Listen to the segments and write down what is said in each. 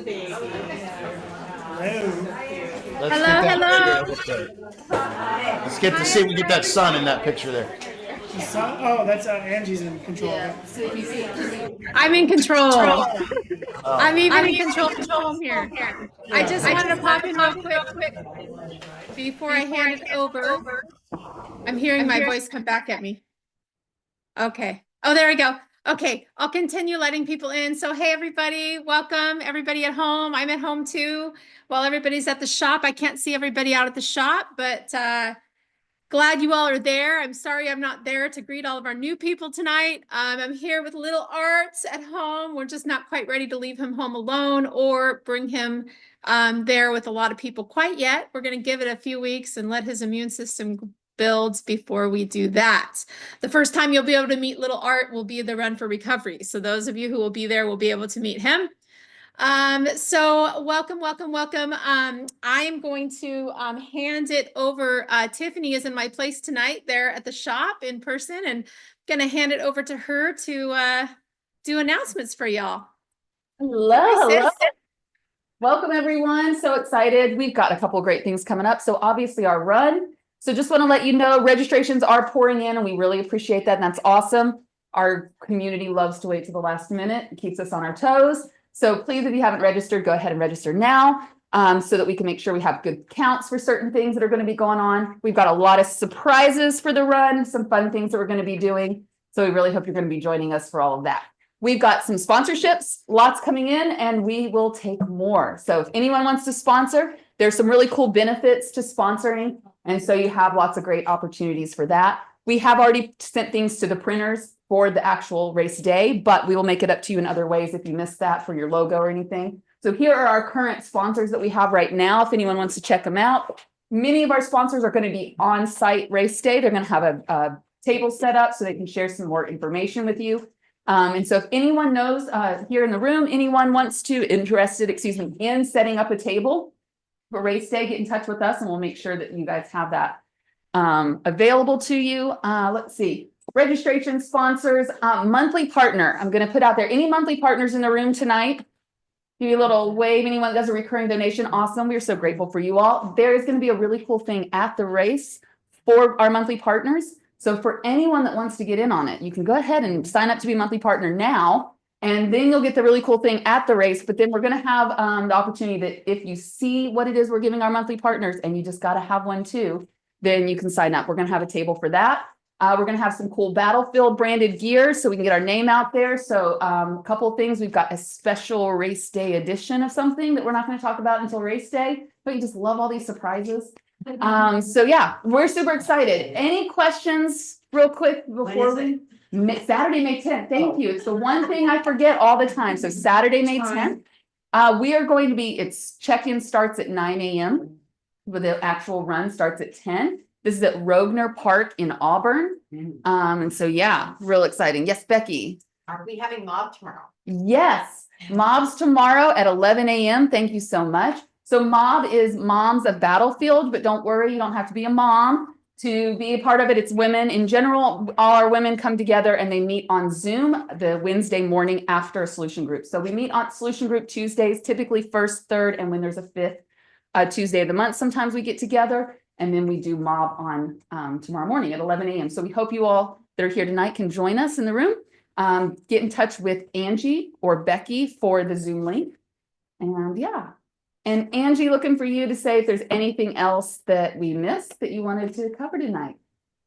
Let's Hello, get that hello. picture up there. Let's get to see if we get that sun in that picture there. Oh, that's Angie's in control. I'm in control. I'm even Oh. in control of home here. I just wanted to pop in real quick before I hand it over. I'm hearing my voice come back at me. Okay. Oh, there we go. Okay, I'll continue letting people in. So, hey, everybody, welcome. Everybody at home. I'm at home too. While everybody's at the shop, I can't see everybody out at the shop, but glad you all are there. I'm sorry I'm not there to greet all of our new people tonight. I'm here with little Arts at home. We're just not quite ready to leave him home alone or bring him there with a lot of people quite yet. We're going to give it a few weeks and let his immune system build before we do that. The first time you'll be able to meet little Art will be the Run for Recovery. So those of you who will be there will be able to meet him. So welcome. I am going to hand it over. Tiffany is in my place tonight there at the shop in person, and gonna hand it over to her to do announcements for y'all. Hello. Welcome everyone. So excited. We've got a couple of great things coming up. So obviously our run. So just want to let you know registrations are pouring in and we really appreciate that. And that's awesome. Our community loves to wait to the last minute. It keeps us on our toes. So please, if you haven't registered, go ahead and register now so that we can make sure we have good counts for certain things that are going to be going on. We've got a lot of surprises for the run, some fun things that we're going to be doing. So we really hope you're going to be joining us for all of that. We've got some sponsorships, lots coming in, and we will take more. So if anyone wants to sponsor, there's some really cool benefits to sponsoring. And so you have lots of great opportunities for that. We have already sent things to the printers for the actual race day, but we will make it up to you in other ways if you missed that for your logo or anything. So here are our current sponsors that we have right now, if anyone wants to check them out. Many of our sponsors are going to be on site race day. They're going to have a table set up so they can share some more information with you. And so if anyone knows here in the room, anyone interested in setting up a table for race day, get in touch with us and we'll make sure that you guys have that available to you. Let's see. Registration sponsors, monthly partner. I'm going to put out there any monthly partners in the room tonight. Give you a little wave. Anyone that does a recurring donation, awesome. We're so grateful for you all. There is going to be a really cool thing at the race for our monthly partners. So for anyone that wants to get in on it, you can go ahead and sign up to be a monthly partner now, and then you'll get the really cool thing at the race. But then we're going to have the opportunity that if you see what it is we're giving our monthly partners and you just got to have one too, then you can sign up. We're going to have a table for that. We're going to have some cool Battlefield branded gear so we can get our name out there. So a couple of things. We've got a special race day edition of something that we're not going to talk about until race day, but you just love all these surprises. So yeah, we're super excited. Any questions real quick before we? Saturday, May 10th. Thank you. It's the one thing I forget all the time. So Saturday, May 10th, we are going to be, check-in starts at 9 a.m. but the actual run starts at 10. This is at Rogner Park in Auburn. And so, yeah, real exciting. Yes, Becky. Are we having mob tomorrow? Yes, mobs tomorrow at 11 a.m. Thank you so much. So mob is Moms of Battlefield, but don't worry, you don't have to be a mom to be a part of it. It's women in general. All our women come together and they meet on Zoom the Wednesday morning after a solution group. So we meet on solution group Tuesdays, typically first, third, and when there's a fifth Tuesday of the month, sometimes we get together. And then we do mob on tomorrow morning at 11 a.m. So we hope you all that are here tonight can join us in the room. Get in touch with Angie or Becky for the Zoom link. And yeah. And Angie, looking for you to say if there's anything else that we missed that you wanted to cover tonight.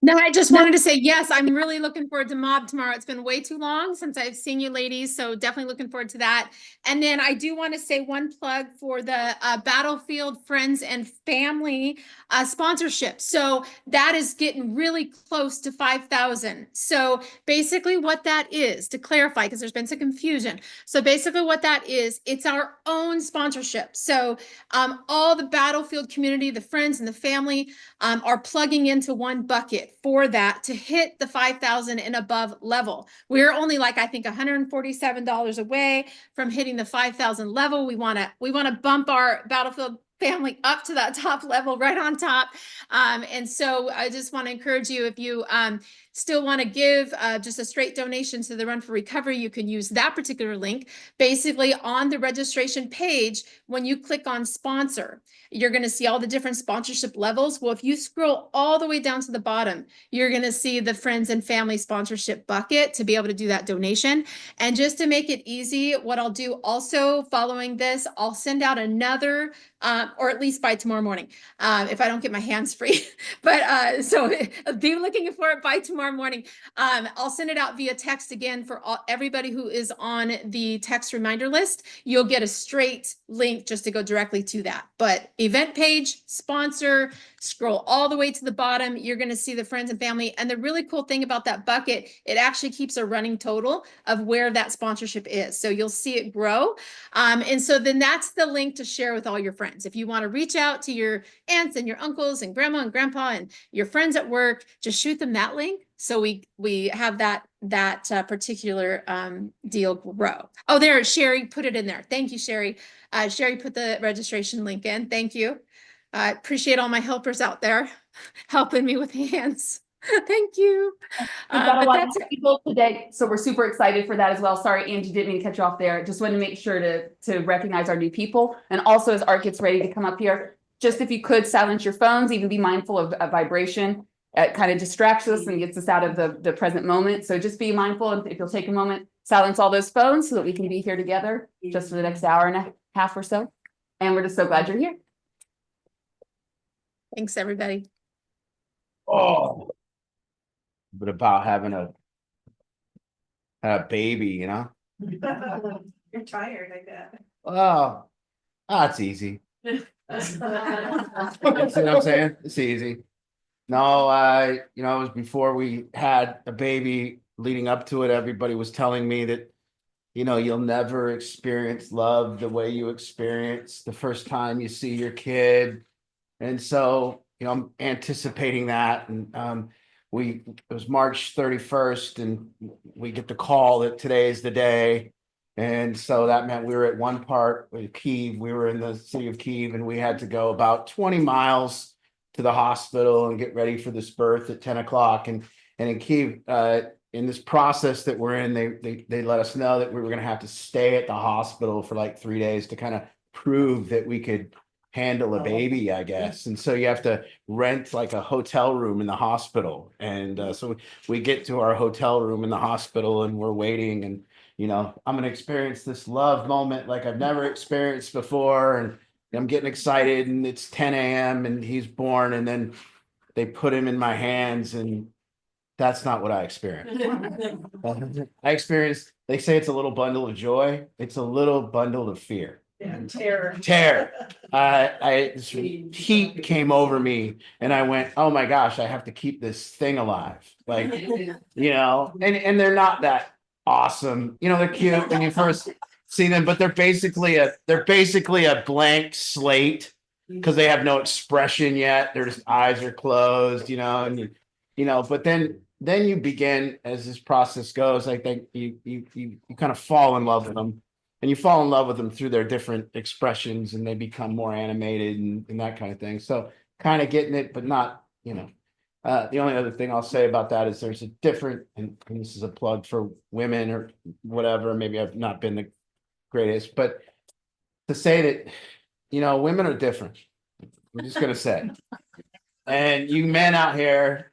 No, I just wanted to say, yes, I'm really looking forward to mob tomorrow. It's been way too long since I've seen you ladies, so definitely looking forward to that. And then I do want to say one plug for the Battlefield Friends and Family sponsorship. So that is getting really close to 5,000. So basically what that is, to clarify, because there's been some confusion. So basically what that is, it's our own sponsorship. So all the Battlefield community, the friends and the family are plugging into one bucket for that to hit the 5,000 and above level. We're only like, I think $147 away from hitting the 5,000 level. We want to bump our Battlefield family up to that top level right on top. And so I just want to encourage you, if you still want to give just a straight donation to the Run for Recovery, you can use that particular link. Basically, on the registration page, when you click on sponsor, you're going to see all the different sponsorship levels. Well, if you scroll all the way down to the bottom, you're going to see the friends and family sponsorship bucket to be able to do that donation. And just to make it easy, what I'll do also following this, I'll send out another, or at least by tomorrow morning, if I don't get my hands free. But so be looking for it by tomorrow morning. I'll send it out via text again for everybody who is on the text reminder list. You'll get a straight link just to go directly to that. But event page, sponsor, scroll all the way to the bottom. You're going to see the friends and family. And the really cool thing about that bucket, it actually keeps a running total of where that sponsorship is. So you'll see it grow. And so then that's the link to share with all your friends. If you want to reach out to your aunts and your uncles and grandma and grandpa and your friends at work, just shoot them that link. So we have that particular deal grow. Oh, there, Sherry put it in there. Thank you, Sherry. Sherry put the registration link in. Thank you. I appreciate all my helpers out there helping me with hands. Thank you. We've got a But lot that's of people today, so we're super excited for that as well. Sorry, Angie, didn't mean to cut you off there. Just wanted to make sure to recognize our new people. And also, as Art gets ready to come up here, just if you could silence your phones, even be mindful of vibration. It kind of distracts us and gets us out of the present moment. So just be mindful. And if you'll take a moment, silence all those phones so that we can be here together just for the next hour and a half or so. And we're just so glad you're here. Thanks, everybody. Oh, but about having a baby, you know? You're tired, I bet. Oh, that's easy. You see what I'm saying? It's easy. No, it was before we had a baby. Leading up to it, everybody was telling me that, you'll never experience love the way you experience the first time you see your kid. And so, I'm anticipating that. And it was March 31st, and we get the call that today is the day. And so that meant we were at one part with Kyiv. We were in the city of Kyiv, and we had to go about 20 miles to the hospital and get ready for this birth at 10 o'clock. And in Kyiv, in this process that we're in, they let us know that we were going to have to stay at the hospital for like 3 days to kind of prove that we could handle a baby, I guess. And so you have to rent like a hotel room in the hospital. And so we get to our hotel room in the hospital, and we're waiting, and I'm going to experience this love moment like I've never experienced before. And I'm getting excited, and it's 10 a.m. and he's born, and then they put him in my hands, and that's not what I experienced. I experienced, they say it's a little bundle of joy. It's a little bundle of fear. Yeah, terror. Terror. This heat came over me, and I went, oh my gosh, I have to keep this thing alive. Like, and they're not that awesome. They're cute when you first see them, but they're basically a blank slate because they have no expression yet. Their eyes are closed, but then you begin, as this process goes, I think you kind of fall in love with them, and you fall in love with them through their different expressions, and they become more animated and that kind of thing. So kind of getting it, but not, the only other thing I'll say about that is there's a different, and this is a plug for women or whatever, maybe I've not been the greatest, but to say that, women are different. I'm just going to say, and you men out here,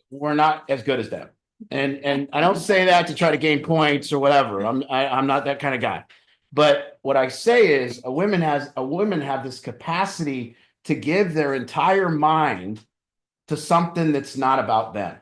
we're not as good as them. And I don't say that to try to gain points or whatever. I'm not that kind of guy. But what I say is a woman have this capacity to give their entire mind to something that's not about them.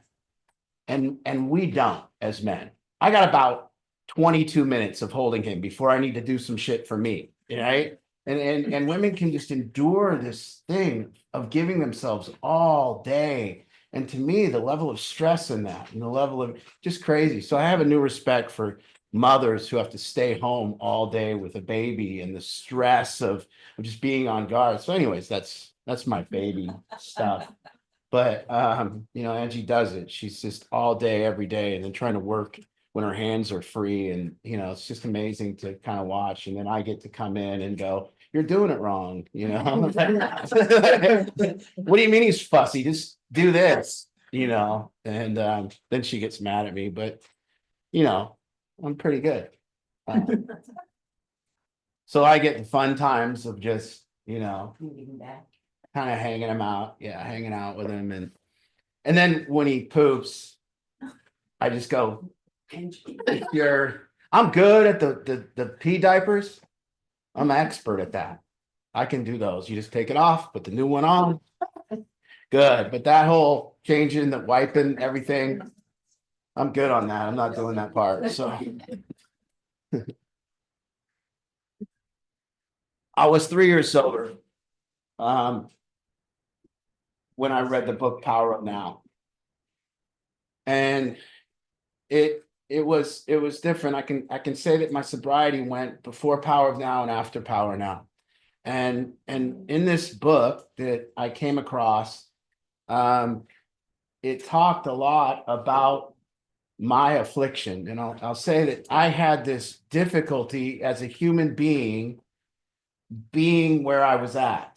And we don't as men. I got about 22 minutes of holding him before I need to do some shit for me, right? And women can just endure this thing of giving themselves all day. And to me, the level of stress in that, and the level of just crazy. So I have a new respect for mothers who have to stay home all day with a baby, and the stress of just being on guard. So anyways, that's my baby stuff. But Angie does it. She's just all day, every day, and then trying to work when her hands are free. And it's just amazing to kind of watch. And then I get to come in and go, you're doing it wrong. What do you mean he's fussy? Just do this. you know, and then she gets mad at me, but you know, I'm pretty good. Um, so I get the fun times of just, you know, kind of hanging him out, hanging out with him, and then when he poops, I just go, I'm good at the pee diapers. I'm an expert at that. I can do those. You just take it off, put the new one on. Good, but that whole changing, the wiping, everything, I'm good on that. I'm not doing that part, so. I was 3 years sober. When I read the book Power of Now. And it was different. I can say that my sobriety went before Power of Now and after Power Now. And in this book that I came across, it talked a lot about my affliction. And I'll say that I had this difficulty as a human being where I was at.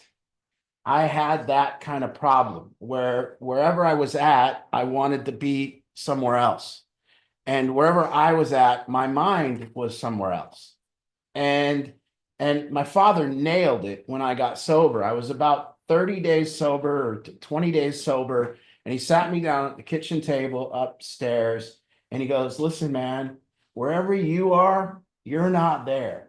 I had that kind of problem where wherever I was at, I wanted to be somewhere else. And wherever I was at, my mind was somewhere else. And my father nailed it when I got sober. I was about 30 days sober or 20 days sober. And he sat me down at the kitchen table upstairs and he goes, listen, man, wherever you are, you're not there.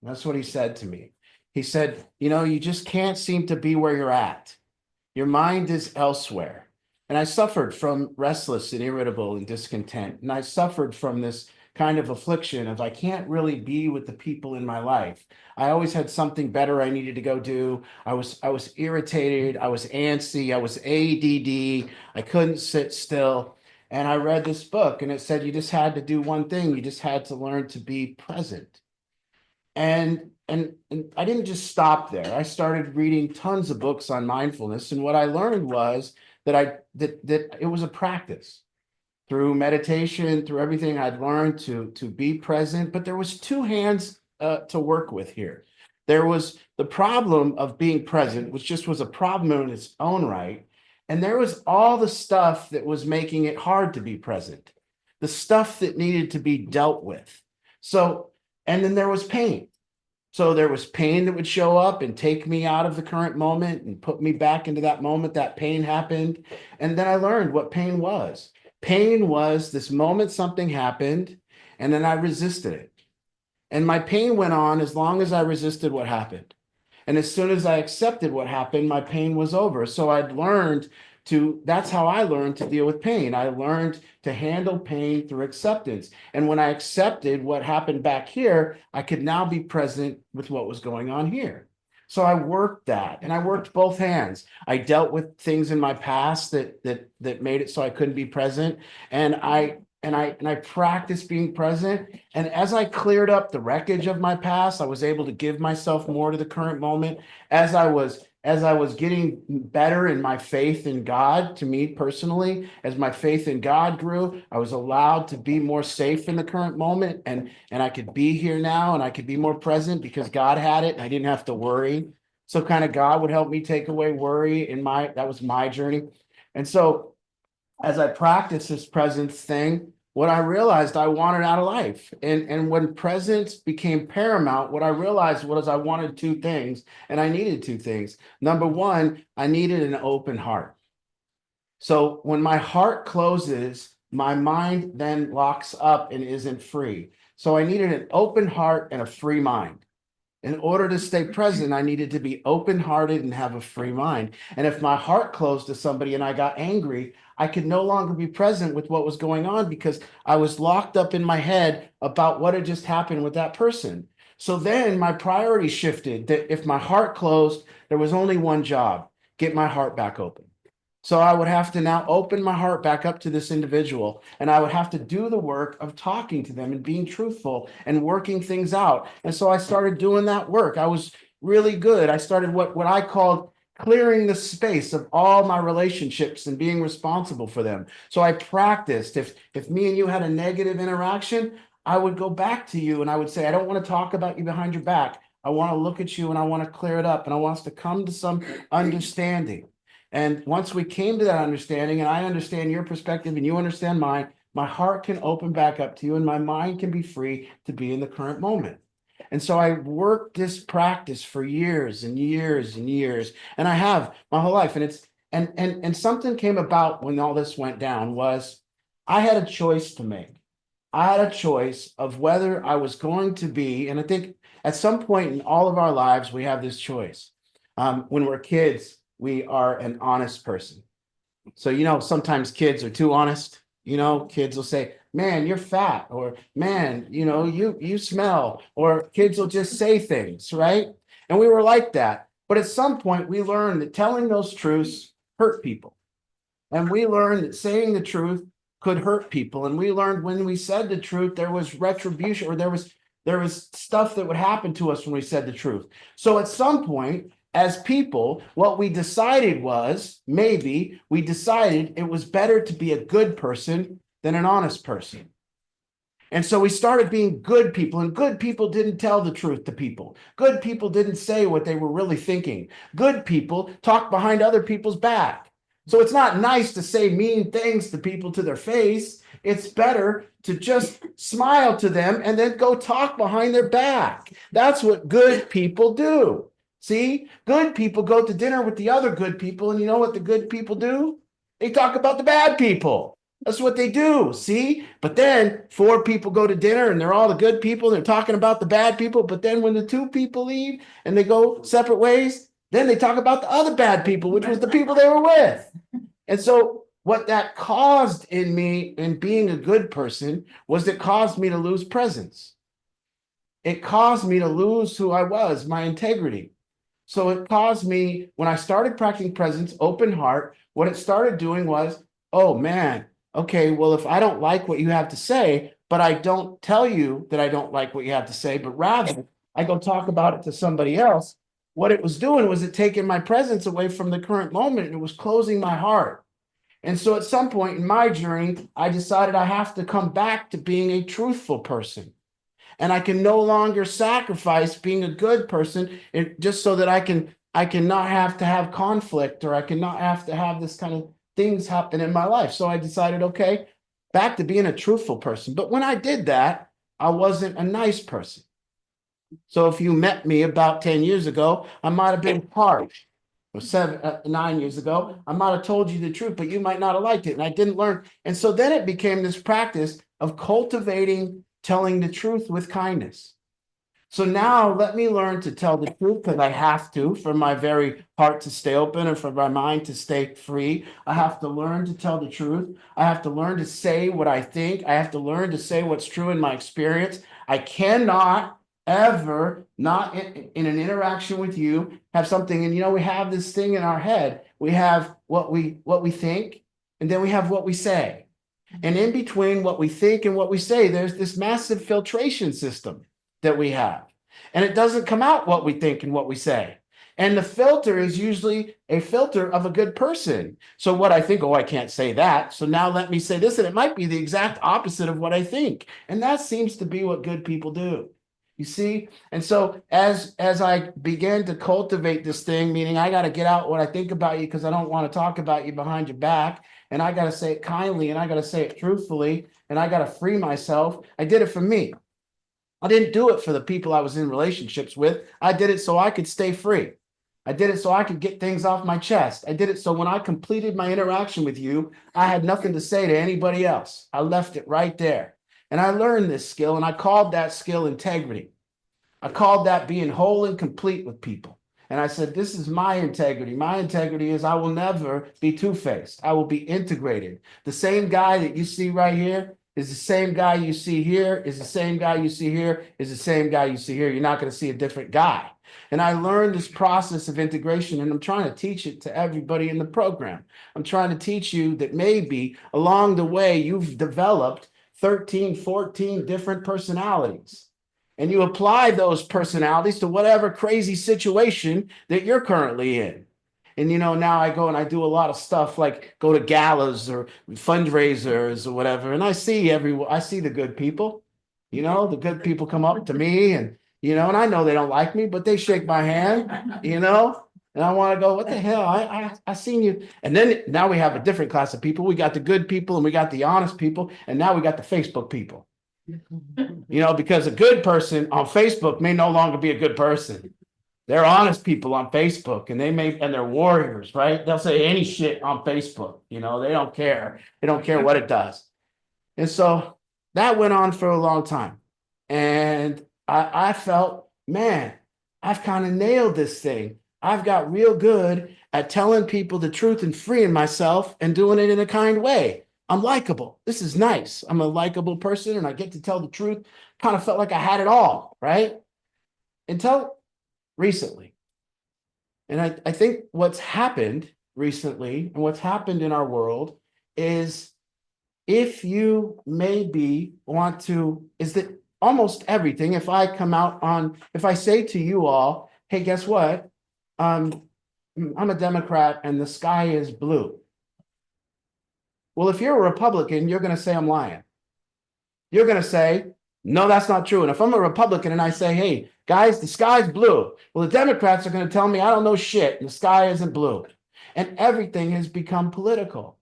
And that's what he said to me. He said, you know, you just can't seem to be where you're at. Your mind is elsewhere. And I suffered from restless and irritable and discontent. And I suffered from this kind of affliction of I can't really be with the people in my life. I always had something better I needed to go do. I was irritated. I was antsy. I was ADD. I couldn't sit still. And I read this book and it said you just had to do one thing. You just had to learn to be present. And I didn't just stop there. I started reading tons of books on mindfulness. And what I learned was that it was a practice through meditation, through everything I'd learned to be present. But there was two hands to work with here. There was the problem of being present, which just was a problem in its own right. And there was all the stuff that was making it hard to be present, the stuff that needed to be dealt with. So, and then there was pain. So there was pain that would show up and take me out of the current moment and put me back into that moment that pain happened. And then I learned what pain was. Pain was this moment something happened and then I resisted it. And my pain went on as long as I resisted what happened. And as soon as I accepted what happened, my pain was over. So I'd learned that's how I learned to deal with pain. I learned to handle pain through acceptance. And when I accepted what happened back here, I could now be present with what was going on here. So I worked that and I worked both hands. I dealt with things in my past that made it so I couldn't be present. And I practiced being present. And as I cleared up the wreckage of my past, I was able to give myself more to the current moment. As I was getting better in my faith in God, to me personally, as my faith in God grew, I was allowed to be more safe in the current moment. And I could be here now and I could be more present because God had it and I didn't have to worry. So kind of God would help me take away worry that was my journey. And so as I practiced this presence thing, what I realized I wanted out of life. And when presence became paramount, what I realized was I wanted two things and I needed two things. Number one, I needed an open heart. So when my heart closes, my mind then locks up and isn't free. So I needed an open heart and a free mind. In order to stay present, I needed to be open-hearted and have a free mind. And if my heart closed to somebody and I got angry, I could no longer be present with what was going on because I was locked up in my head about what had just happened with that person. So then my priority shifted that if my heart closed, there was only one job, get my heart back open. So I would have to now open my heart back up to this individual, and I would have to do the work of talking to them and being truthful and working things out. And so I started doing that work. I was really good. I started what I called clearing the space of all my relationships and being responsible for them. So I practiced. If me and you had a negative interaction, I would go back to you and I would say, I don't want to talk about you behind your back. I want to look at you and I want to clear it up and I want us to come to some understanding. And once we came to that understanding, and I understand your perspective and you understand mine, my heart can open back up to you and my mind can be free to be in the current moment. And so I worked this practice for years and years and years, and I have my whole life. And it's and something came about when all this went down was I had a choice to make. I had a choice of whether I was going to be, and I think at some point in all of our lives, we have this choice. When we're kids, we are an honest person. So, sometimes kids are too honest. Kids will say, man, you're fat, or man, you smell, or kids will just say things, right? And we were like that. But at some point, we learned that telling those truths hurt people. And we learned that saying the truth could hurt people. And we learned when we said the truth, there was retribution, or there was stuff that would happen to us when we said the truth. So at some point, as people, what we decided was, maybe we decided it was better to be a good person than an honest person. And so we started being good people, and good people didn't tell the truth to people. Good people didn't say what they were really thinking. Good people talked behind other people's back. So it's not nice to say mean things to people to their face. It's better to just smile to them and then go talk behind their back. That's what good people do. See, good people go to dinner with the other good people, and you know what the good people do? They talk about the bad people. That's what they do, see? But then 4 people go to dinner and they're all the good people, and they're talking about the bad people. But then when the 2 people leave and they go separate ways, then they talk about the other bad people, which was the people they were with. And so what that caused in me in being a good person was it caused me to lose presence. It caused me to lose who I was, my integrity. So it caused me, when I started practicing presence, open heart, what it started doing was, oh man, okay, well, if I don't like what you have to say, but I don't tell you that I don't like what you have to say, but rather I go talk about it to somebody else, what it was doing was it taking my presence away from the current moment, and it was closing my heart. And so at some point in my journey, I decided I have to come back to being a truthful person. And I can no longer sacrifice being a good person just so that I can not have to have conflict, or I cannot have to have this kind of things happen in my life. So I decided, okay, back to being a truthful person. But when I did that, I wasn't a nice person. So if you met me about 10 years ago, I might have been harsh. Or 9 years ago, I might have told you the truth, but you might not have liked it. And I didn't learn. And so then it became this practice of cultivating telling the truth with kindness. So now let me learn to tell the truth, because I have to, for my very heart to stay open and for my mind to stay free. I have to learn to tell the truth. I have to learn to say what I think. I have to learn to say what's true in my experience. I cannot ever, not in an interaction with you, have something. And we have this thing in our head. We have what we think, and then we have what we say. And in between what we think and what we say, there's this massive filtration system that we have. And it doesn't come out what we think and what we say. And the filter is usually a filter of a good person. So what I think, oh, I can't say that. So now let me say this. And it might be the exact opposite of what I think. And that seems to be what good people do. You see? And so as I began to cultivate this thing, meaning I got to get out what I think about you, because I don't want to talk about you behind your back. And I got to say it kindly, and I got to say it truthfully, and I got to free myself. I did it for me. I didn't do it for the people I was in relationships with. I did it so I could stay free. I did it so I could get things off my chest. I did it so when I completed my interaction with you, I had nothing to say to anybody else. I left it right there. And I learned this skill, and I called that skill integrity. I called that being whole and complete with people. And I said, this is my integrity. My integrity is I will never be two-faced. I will be integrated. The same guy that you see right here is the same guy you see here, is the same guy you see here, is the same guy you see here. You're not going to see a different guy. And I learned this process of integration, and I'm trying to teach it to everybody in the program. I'm trying to teach you that maybe along the way, you've developed 13, 14 different personalities. And you apply those personalities to whatever crazy situation that you're currently in. And, now I go and I do a lot of stuff like go to galas or fundraisers or whatever. And I see the good people, the good people come up to me and, and I know they don't like me, but they shake my hand, And I want to go, what the hell? I seen you. And then now we have a different class of people. We got the good people and we got the honest people. And now we got the Facebook people. You know, because a good person on Facebook may no longer be a good person. They're honest people on Facebook and they're warriors, right? They'll say any shit on Facebook. You know, they don't care. They don't care what it does. And so that went on for a long time. And I felt, man, I've kind of nailed this thing. I've got real good at telling people the truth and freeing myself and doing it in a kind way. I'm likable. This is nice. I'm a likable person and I get to tell the truth. Kind of felt like I had it all, right? Until recently. And I think what's happened recently and what's happened in our world is if you maybe want to, is that almost everything, if I say to you all, hey, guess what? I'm a Democrat and the sky is blue. Well, if you're a Republican, you're going to say I'm lying. You're going to say, no, that's not true. And if I'm a Republican and I say, hey, guys, the sky's blue. Well, the Democrats are going to tell me I don't know shit and the sky isn't blue. And everything has become political.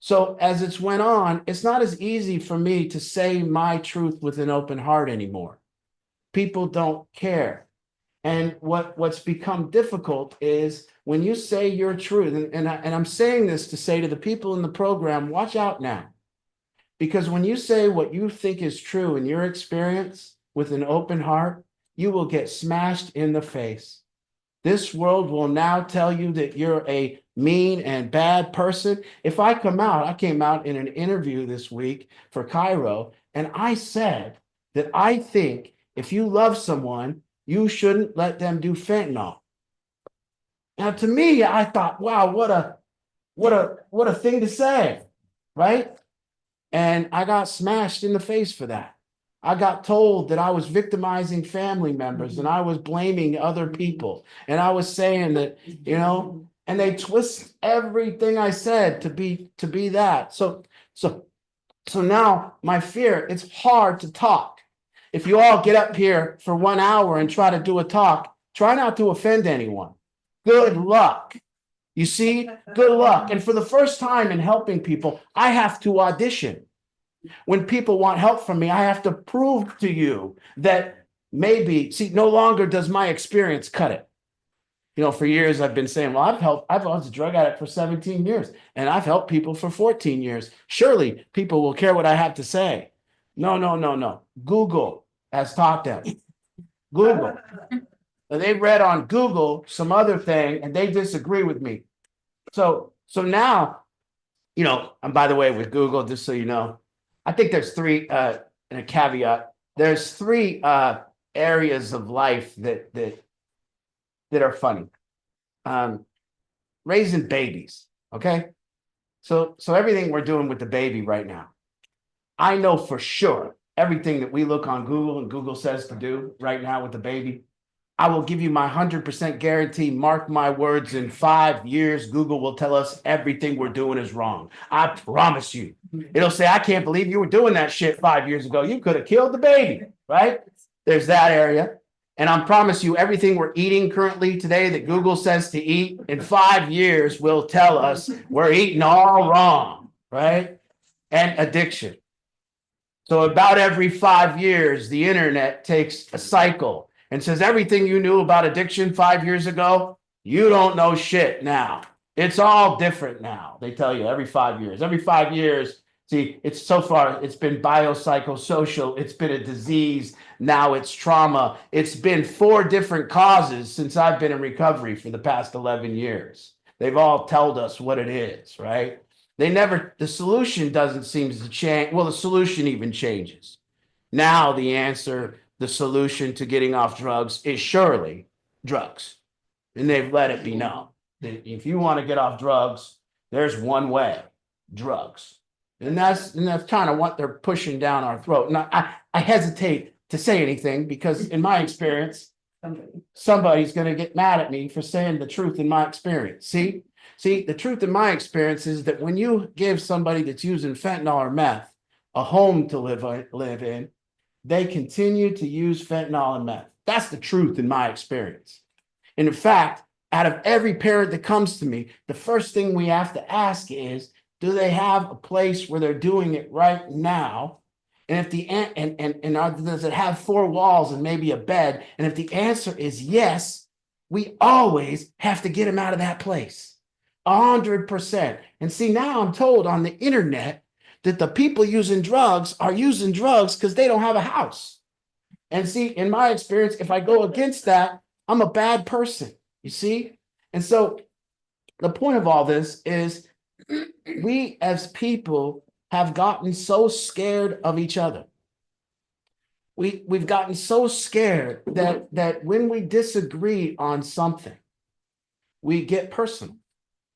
So as it's went on, it's not as easy for me to say my truth with an open heart anymore. People don't care. And what's become difficult is when you say your truth, and I'm saying this to say to the people in the program, watch out now. Because when you say what you think is true in your experience with an open heart, you will get smashed in the face. This world will now tell you that you're a mean and bad person. If I came out in an interview this week for Cairo, and I said that I think if you love someone, you shouldn't let them do fentanyl. Now, to me, I thought, wow, what a thing to say, right? And I got smashed in the face for that. I got told that I was victimizing family members and I was blaming other people. And I was saying that, you know, and they twist everything I said to be that. So now my fear, it's hard to talk. If you all get up here for 1 hour and try to do a talk, try not to offend anyone. Good luck. You see, good luck. And for the first time in helping people, I have to audition. When people want help from me, I have to prove to you that maybe, no longer does my experience cut it. You know, for years I've been saying, well, I was a drug addict for 17 years and I've helped people for 14 years. Surely people will care what I have to say. No. Google has taught them. Google. They read on Google some other thing and they disagree with me. So now, you know, and by the way, with Google, just so you know, I think there's three, and a caveat, there's three areas of life that are funny. Raising babies, okay? So everything we're doing with the baby right now, I know for sure everything that we look on Google and Google says to do right now with the baby, I will give you my 100% guarantee, mark my words, in 5 years, Google will tell us everything we're doing is wrong. I promise you. It'll say, I can't believe you were doing that shit 5 years ago. You could have killed the baby, right? There's that area. And I promise you, everything we're eating currently today that Google says to eat in 5 years will tell us we're eating all wrong, right? And addiction. So about every 5 years, the internet takes a cycle and says everything you knew about addiction 5 years ago, you don't know shit now. It's all different now. They tell you every 5 years. Every 5 years, see, it's so far, it's been biopsychosocial, it's been a disease, now it's trauma. It's been 4 different causes since I've been in recovery for the past 11 years. They've all told us what it is, right? The solution doesn't seem to change. Well, the solution even changes. Now the solution to getting off drugs is surely drugs. And they've let it be known that if you want to get off drugs, there's one way, drugs. And that's kind of what they're pushing down our throat. And I hesitate to say anything because in my experience, somebody's going to get mad at me for saying the truth in my experience. See, the truth in my experience is that when you give somebody that's using fentanyl or meth a home to live in, they continue to use fentanyl and meth. That's the truth in my experience. And in fact, out of every parent that comes to me, the first thing we have to ask is, do they have a place where they're doing it right now? And if the does it have four walls and maybe a bed? And if the answer is yes, we always have to get them out of that place. 100%. And see, now I'm told on the internet that the people using drugs are using drugs because they don't have a house. And see, in my experience, if I go against that, I'm a bad person, you see? And so the point of all this is we as people have gotten so scared of each other. We've gotten so scared that when we disagree on something, we get personal.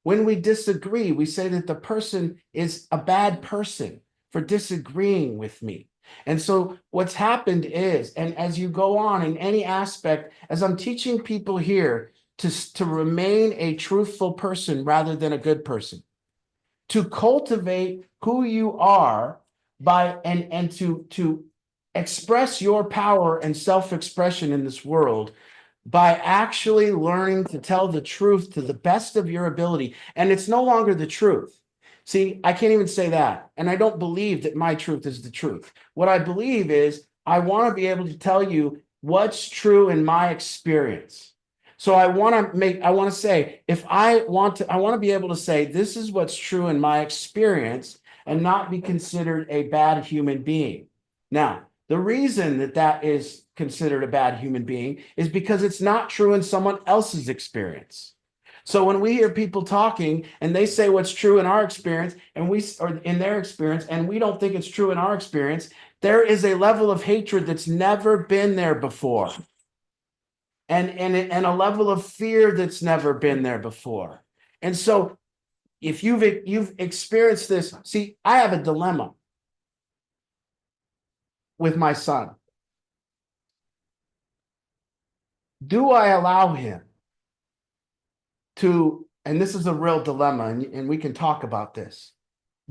When we disagree, we say that the person is a bad person for disagreeing with me. And so what's happened is, and as you go on in any aspect, as I'm teaching people here to remain a truthful person rather than a good person, to cultivate who you are by and to express your power and self-expression in this world by actually learning to tell the truth to the best of your ability. And it's no longer the truth. See, I can't even say that. And I don't believe that my truth is the truth. What I believe is I want to be able to tell you what's true in my experience. So I want to say, I want to be able to say, this is what's true in my experience and not be considered a bad human being. Now, the reason that is considered a bad human being is because it's not true in someone else's experience. So when we hear people talking and they say what's true in our experience or in their experience, and we don't think it's true in our experience, there is a level of hatred that's never been there before. And a level of fear that's never been there before. And so if you've experienced this, see, I have a dilemma with my son. Do I allow him to, and this is a real dilemma, and we can talk about this.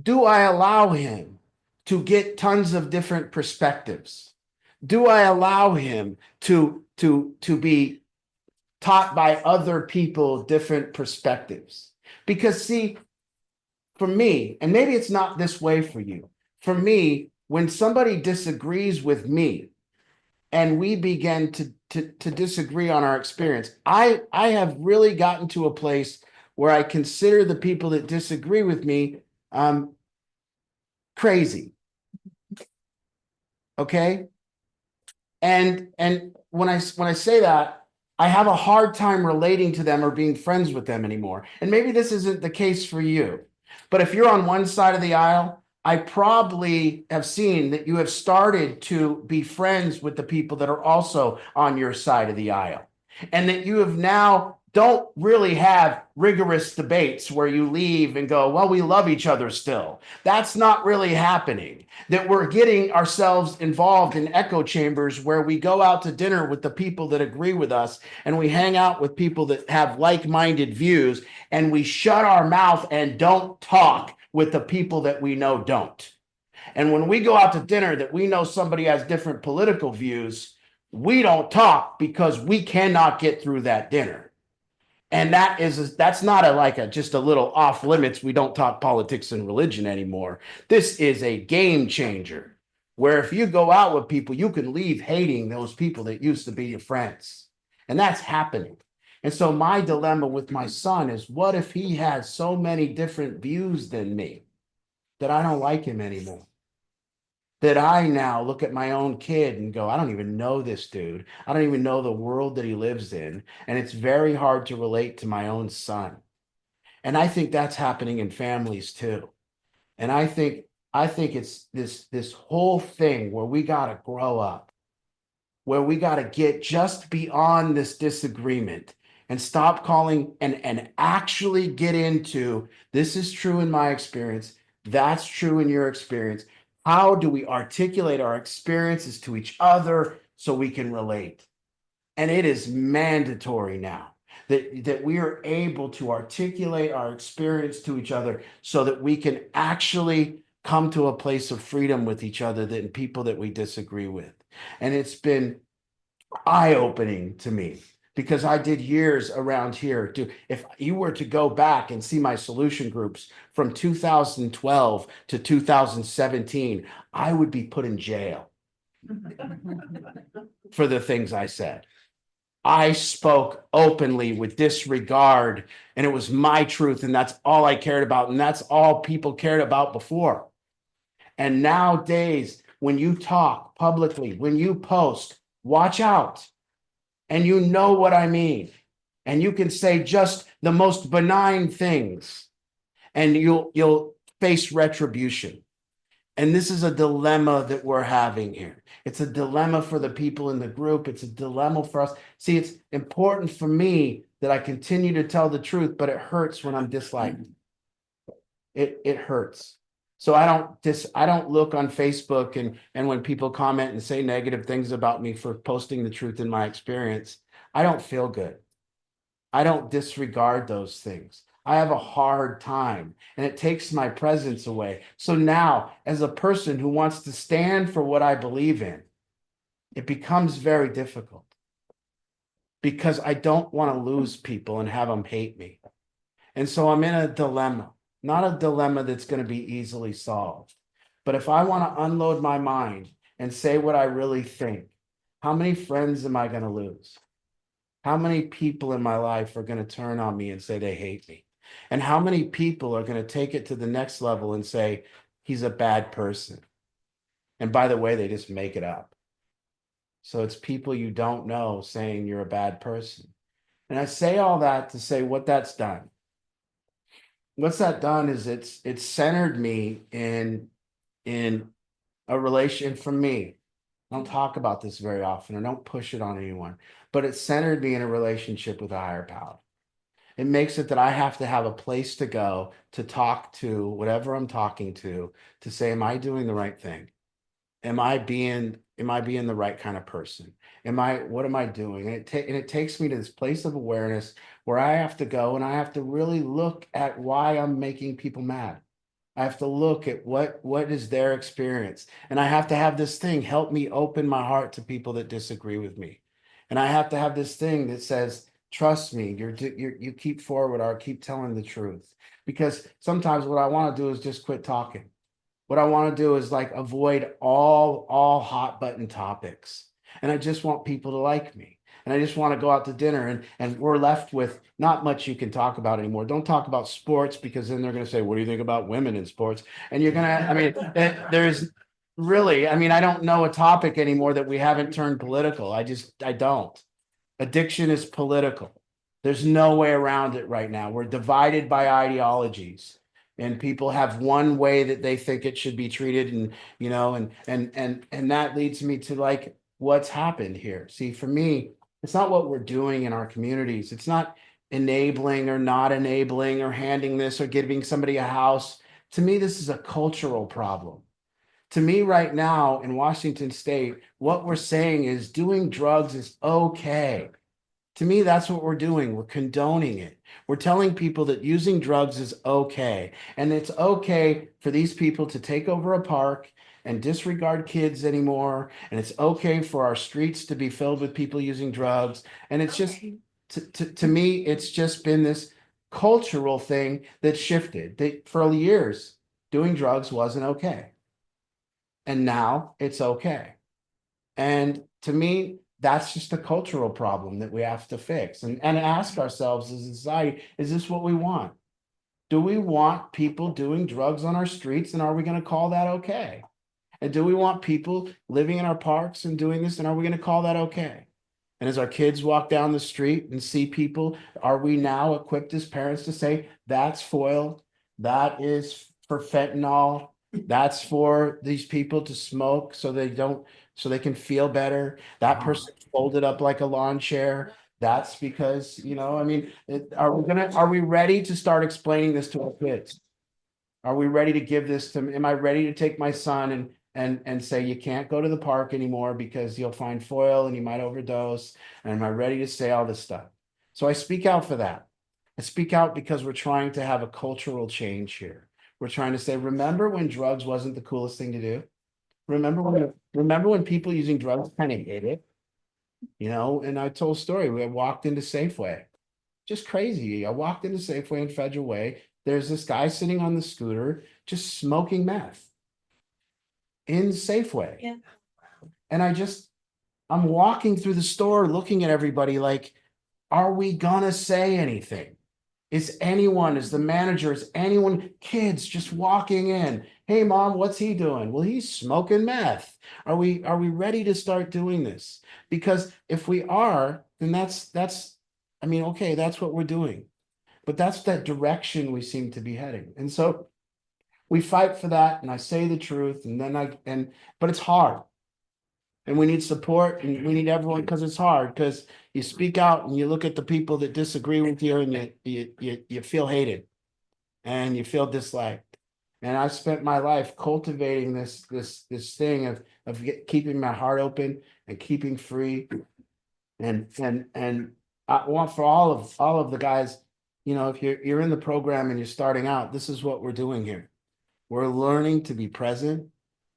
Do I allow him to get tons of different perspectives? Do I allow him to be taught by other people different perspectives? Because see, for me, and maybe it's not this way for you, for me, when somebody disagrees with me and we begin to disagree on our experience, I have really gotten to a place where I consider the people that disagree with me crazy. Okay? And when I say that, I have a hard time relating to them or being friends with them anymore. And maybe this isn't the case for you. But if you're on one side of the aisle, I probably have seen that you have started to be friends with the people that are also on your side of the aisle. And that you have now don't really have rigorous debates where you leave and go, well, we love each other still. That's not really happening. That we're getting ourselves involved in echo chambers where we go out to dinner with the people that agree with us and we hang out with people that have like-minded views and we shut our mouth and don't talk with the people that we know don't. And when we go out to dinner that we know somebody has different political views, we don't talk because we cannot get through that dinner. And that's not just a little off limits. We don't talk politics and religion anymore. This is a game changer where if you go out with people, you can leave hating those people that used to be your friends. And that's happening. And so my dilemma with my son is, what if he has so many different views than me that I don't like him anymore? That I now look at my own kid and go, I don't even know this dude. I don't even know the world that he lives in. And it's very hard to relate to my own son. And I think that's happening in families too. And I think it's this whole thing where we got to grow up, where we got to get just beyond this disagreement and stop calling and actually get into, this is true in my experience, that's true in your experience. How do we articulate our experiences to each other so we can relate? And it is mandatory now that we are able to articulate our experience to each other so that we can actually come to a place of freedom with each other than people that we disagree with. And it's been eye-opening to me because I did years around here. If you were to go back and see my solution groups from 2012 to 2017, I would be put in jail for the things I said. I spoke openly with disregard, and it was my truth, and that's all I cared about, and that's all people cared about before. And nowadays, when you talk publicly, when you post, watch out. And you know what I mean. And you can say just the most benign things, and you'll face retribution. And this is a dilemma that we're having here. It's a dilemma for the people in the group. It's a dilemma for us. See, it's important for me that I continue to tell the truth, but it hurts when I'm disliked. It hurts. So I don't look on Facebook and when people comment and say negative things about me for posting the truth in my experience, I don't feel good. I don't disregard those things. I have a hard time, and it takes my presence away. So now, as a person who wants to stand for what I believe in, it becomes very difficult because I don't want to lose people and have them hate me. And so I'm in a dilemma, not a dilemma that's going to be easily solved. But if I want to unload my mind and say what I really think, how many friends am I going to lose? How many people in my life are going to turn on me and say they hate me? And how many people are going to take it to the next level and say, he's a bad person? And by the way, they just make it up. So it's people you don't know saying you're a bad person. And I say all that to say what that's done. What's that done is it's centered me in a relation for me. I don't talk about this very often, or don't push it on anyone, but it centered me in a relationship with a higher power. It makes it that I have to have a place to go to talk to whatever I'm talking to say, am I doing the right thing? Am I being the right kind of person? What am I doing? And it takes me to this place of awareness where I have to go and I have to really look at why I'm making people mad. I have to look at what is their experience. And I have to have this thing help me open my heart to people that disagree with me. And I have to have this thing that says, trust me, you keep forward or keep telling the truth. Because sometimes what I want to do is just quit talking. What I want to do is like avoid all hot button topics. And I just want people to like me. And I just want to go out to dinner and we're left with not much you can talk about anymore. Don't talk about sports because then they're going to say, what do you think about women in sports? And you're going to, I mean, there's really, I mean, I don't know a topic anymore that we haven't turned political. I don't. Addiction is political. There's no way around it right now. We're divided by ideologies. And people have one way that they think it should be treated, and you know, and that leads me to like what's happened here. See, for me, it's not what we're doing in our communities. It's not enabling or not enabling or handing this or giving somebody a house. To me, this is a cultural problem. To me, right now in Washington State, what we're saying is doing drugs is okay. To me, that's what we're doing. We're condoning it. We're telling people that using drugs is okay. And it's okay for these people to take over a park and disregard kids anymore. And it's okay for our streets to be filled with people using drugs. And it's just, to me, it's just been this cultural thing that shifted. That for years, doing drugs wasn't okay. And now it's okay. And to me, that's just a cultural problem that we have to fix and ask ourselves as a society, is this what we want? Do we want people doing drugs on our streets, and are we going to call that okay? And do we want people living in our parks and doing this, and are we going to call that okay? And as our kids walk down the street and see people, are we now equipped as parents to say, that's foil, that is for fentanyl, that's for these people to smoke so they can feel better. That person folded up like a lawn chair. That's because, you know, I mean, are we ready to start explaining this to our kids? Are we ready to give this to, am I ready to take my son and say, you can't go to the park anymore because you'll find foil and you might overdose? And am I ready to say all this stuff? So I speak out for that. I speak out because we're trying to have a cultural change here. We're trying to say, remember when drugs wasn't the coolest thing to do? Remember when people using drugs kind of hate it? you know, and I told a story. We walked into Safeway, just crazy. I walked into Safeway in Federal Way. There's this guy sitting on the scooter, just smoking meth in Safeway. Yeah. And I'm walking through the store looking at everybody like, are we gonna say anything? Is the manager, is anyone, kids just walking in? Hey, mom, what's he doing? Well, he's smoking meth. Are we ready to start doing this? Because if we are, then I mean, okay, that's what we're doing. But that's that direction we seem to be heading. And so we fight for that, and I say the truth, and then but it's hard. And we need support, and we need everyone, because it's hard, because you speak out and you look at the people that disagree with you, and you feel hated and you feel disliked. And I've spent my life cultivating this thing of keeping my heart open and keeping free. And I want for all of the guys, you know, if you're in the program and you're starting out, this is what we're doing here. We're learning to be present.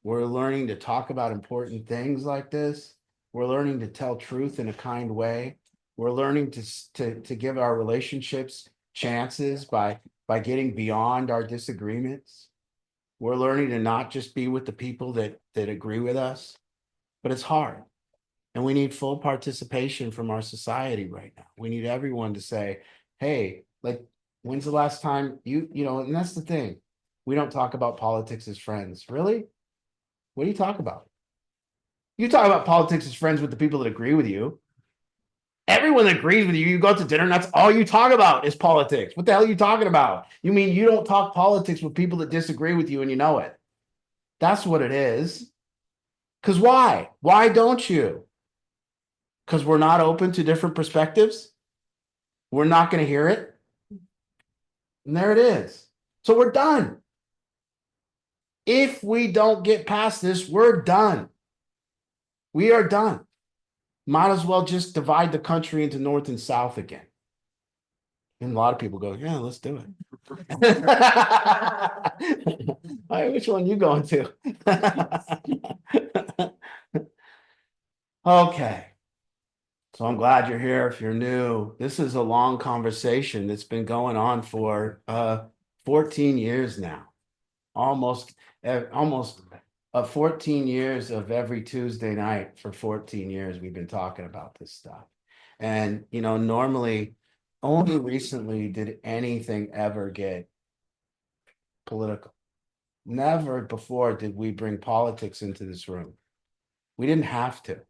We're learning to talk about important things like this. We're learning to tell truth in a kind way. We're learning to give our relationships chances by getting beyond our disagreements. We're learning to not just be with the people that agree with us, but it's hard. And we need full participation from our society right now. We need everyone to say, hey, like, when's the last time you know, and that's the thing. We don't talk about politics as friends. Really? What do you talk about? You talk about politics as friends with the people that agree with you. Everyone that agrees with you, you go out to dinner and that's all you talk about is politics. What the hell are you talking about? You mean you don't talk politics with people that disagree with you and you know it? That's what it is. Because why? Why don't you? Because we're not open to different perspectives. We're not going to hear it. And there it is. So we're done. If we don't get past this, we're done. We are done. Might as well just divide the country into North and South again. And a lot of people go, yeah, let's do it. All right, which one you going to? Okay. So I'm glad you're here. If you're new, this is a long conversation that's been going on for 14 years now. Almost 14 years of every Tuesday night for 14 years we've been talking about this stuff. And you know, normally only recently did anything ever get political. Never before did we bring politics into this room. We didn't have to.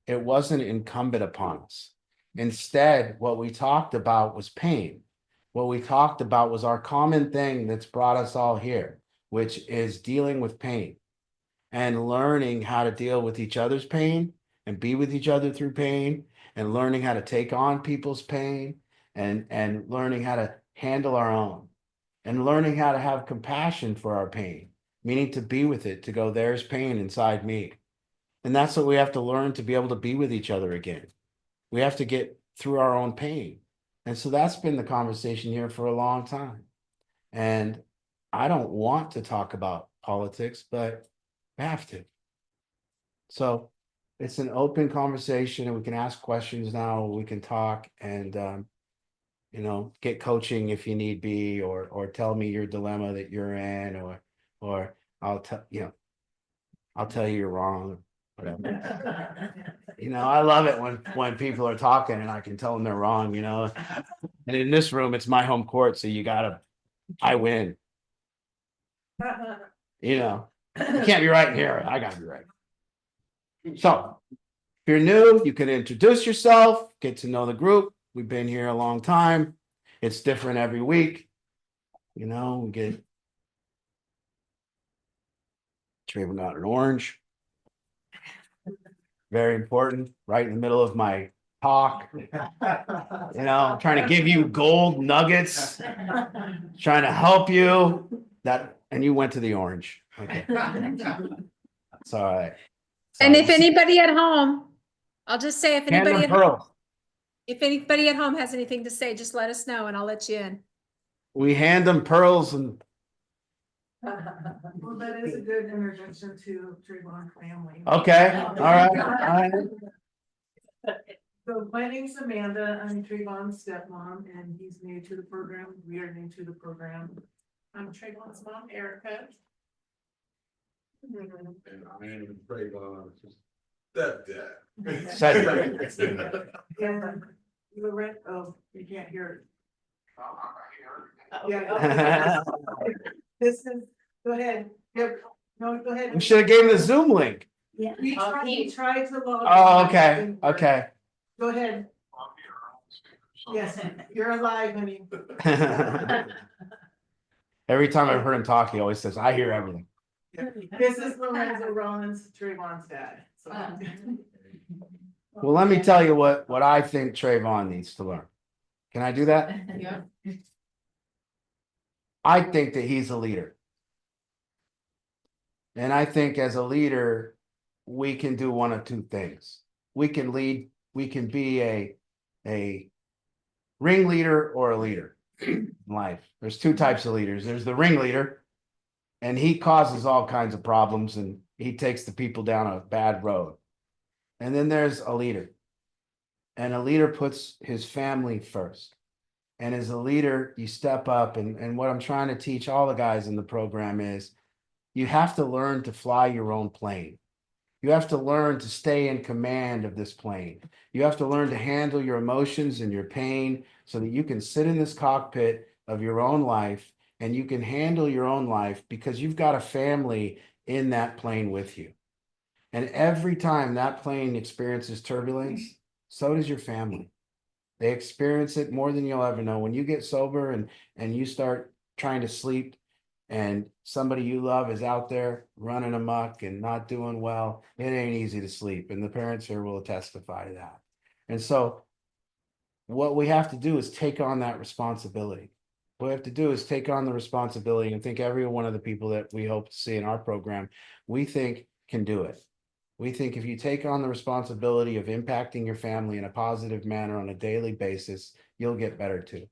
It wasn't incumbent upon us. Instead, what we talked about was pain. What we talked about was our common thing that's brought us all here, which is dealing with pain and learning how to deal with each other's pain and be with each other through pain, and learning how to take on people's pain, and learning how to handle our own, and learning how to have compassion for our pain, meaning to be with it, to go, there's pain inside me. And that's what we have to learn to be able to be with each other again. We have to get through our own pain. And so that's been the conversation here for a long time. And I don't want to talk about politics, but I have to. So it's an open conversation, and we can ask questions now, we can talk, and you know, get coaching if you need be, or tell me your dilemma that you're in, or I'll tell you you're wrong. Whatever. You know, I love it when people are talking and I can tell them they're wrong, you know. And in this room, it's my home court, so I win. You know, you can't be right in here. I gotta be right. So if you're new, you can introduce yourself, get to know the group. We've been here a long time. It's different every week. You know, we get Trayvon got an orange. Very important, right in the middle of my talk. You know, I'm trying to give you gold nuggets, trying to help you. And you went to the orange. Okay. It's all right. So, And if anybody at home, I'll just say if hand anybody them at home, pearls. if anybody at home has anything to say, just let us know and I'll let you in. We hand them pearls and Well, that is a good introduction to Trayvon family. okay. All right. All right. So my name's Amanda, I'm Trayvon's stepmom, and he's new to the program, we are new to the program. I'm Trayvon's mom, Erica. And I am Trayvon's stepdad. Cedric. Yeah, you were right, oh, you can't hear Oh, it. Yeah. This is, go ahead, yep, no, go ahead. We should have gave him the Zoom link. We tried to log. Oh, on, okay, didn't work. okay. Go ahead, yes, you're alive, honey. Every time I've heard him talk, he always says, I hear everything. This is Lorenzo Rollins, Trayvon's dad, so. Well, let me tell you what I think Trayvon needs to learn. Can I do that? Yeah. I think that he's a leader. And I think as a leader, we can do one of two things. We can lead, we can be a ringleader or a leader in life. There's two types of leaders. There's the ringleader, and he causes all kinds of problems and he takes the people down a bad road. And then there's a leader. And a leader puts his family first. And as a leader, you step up. And what I'm trying to teach all the guys in the program is you have to learn to fly your own plane. You have to learn to stay in command of this plane. You have to learn to handle your emotions and your pain so that you can sit in this cockpit of your own life and you can handle your own life because you've got a family in that plane with you. And every time that plane experiences turbulence, so does your family. They experience it more than you'll ever know. When you get sober and you start trying to sleep and somebody you love is out there running amok and not doing well, it ain't easy to sleep. And the parents here will testify to that. And so what we have to do is take on that responsibility. What we have to do is take on the responsibility and think every one of the people that we hope to see in our program, we think can do it. We think if you take on the responsibility of impacting your family in a positive manner on a daily basis, you'll get better too.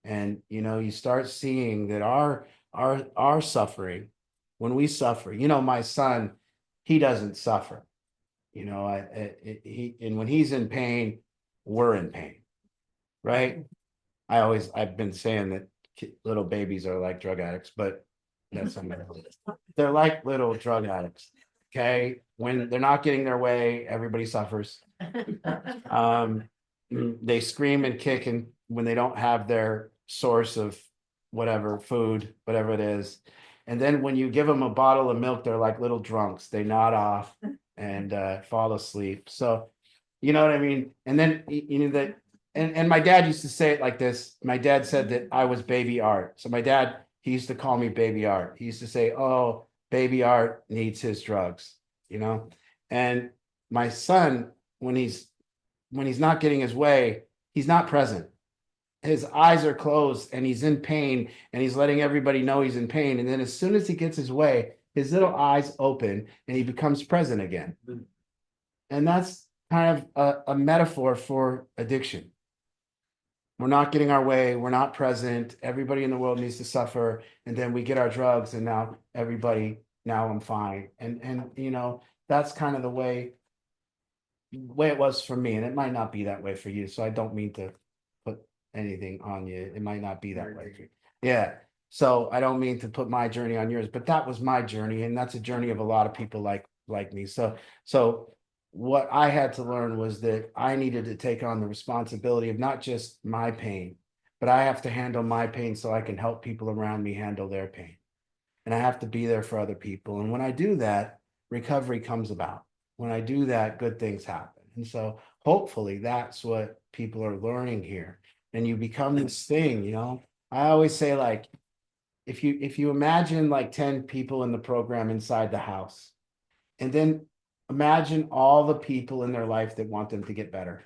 And, you know, you start seeing that our suffering, when we suffer, you know, my son, he doesn't suffer, you know, and when he's in pain, we're in pain, right? I've been saying that little babies are like drug addicts, but that's something else. They're like little drug addicts. Okay, when they're not getting their way, everybody suffers. They scream and kick and when they don't have their source of whatever food, whatever it is. And then when you give them a bottle of milk, they're like little drunks. They nod off and fall asleep. So, you know what I mean? And then you know that, and my dad used to say it like this. My dad said that I was baby Art. So my dad, he used to call me baby Art. He used to say, oh, baby Art needs his drugs, you know? And my son, when he's not getting his way, he's not present. His eyes are closed and he's in pain and he's letting everybody know he's in pain. And then as soon as he gets his way, his little eyes open and he becomes present again. And that's kind of a metaphor for addiction. We're not getting our way. We're not present. Everybody in the world needs to suffer. And then we get our drugs and now now I'm fine. And you know, that's kind of the way it was for me. And it might not be that way for you. So I don't mean to put anything on you. It might not be that way for you. Yeah. So I don't mean to put my journey on yours, but that was my journey. And that's a journey of a lot of people like me. So what I had to learn was that I needed to take on the responsibility of not just my pain, but I have to handle my pain so I can help people around me handle their pain. And I have to be there for other people. And when I do that, recovery comes about. When I do that, good things happen. And so hopefully that's what people are learning here. And you become this thing, you know. I always say, like, if you imagine like 10 people in the program inside the house, and then imagine all the people in their life that want them to get better.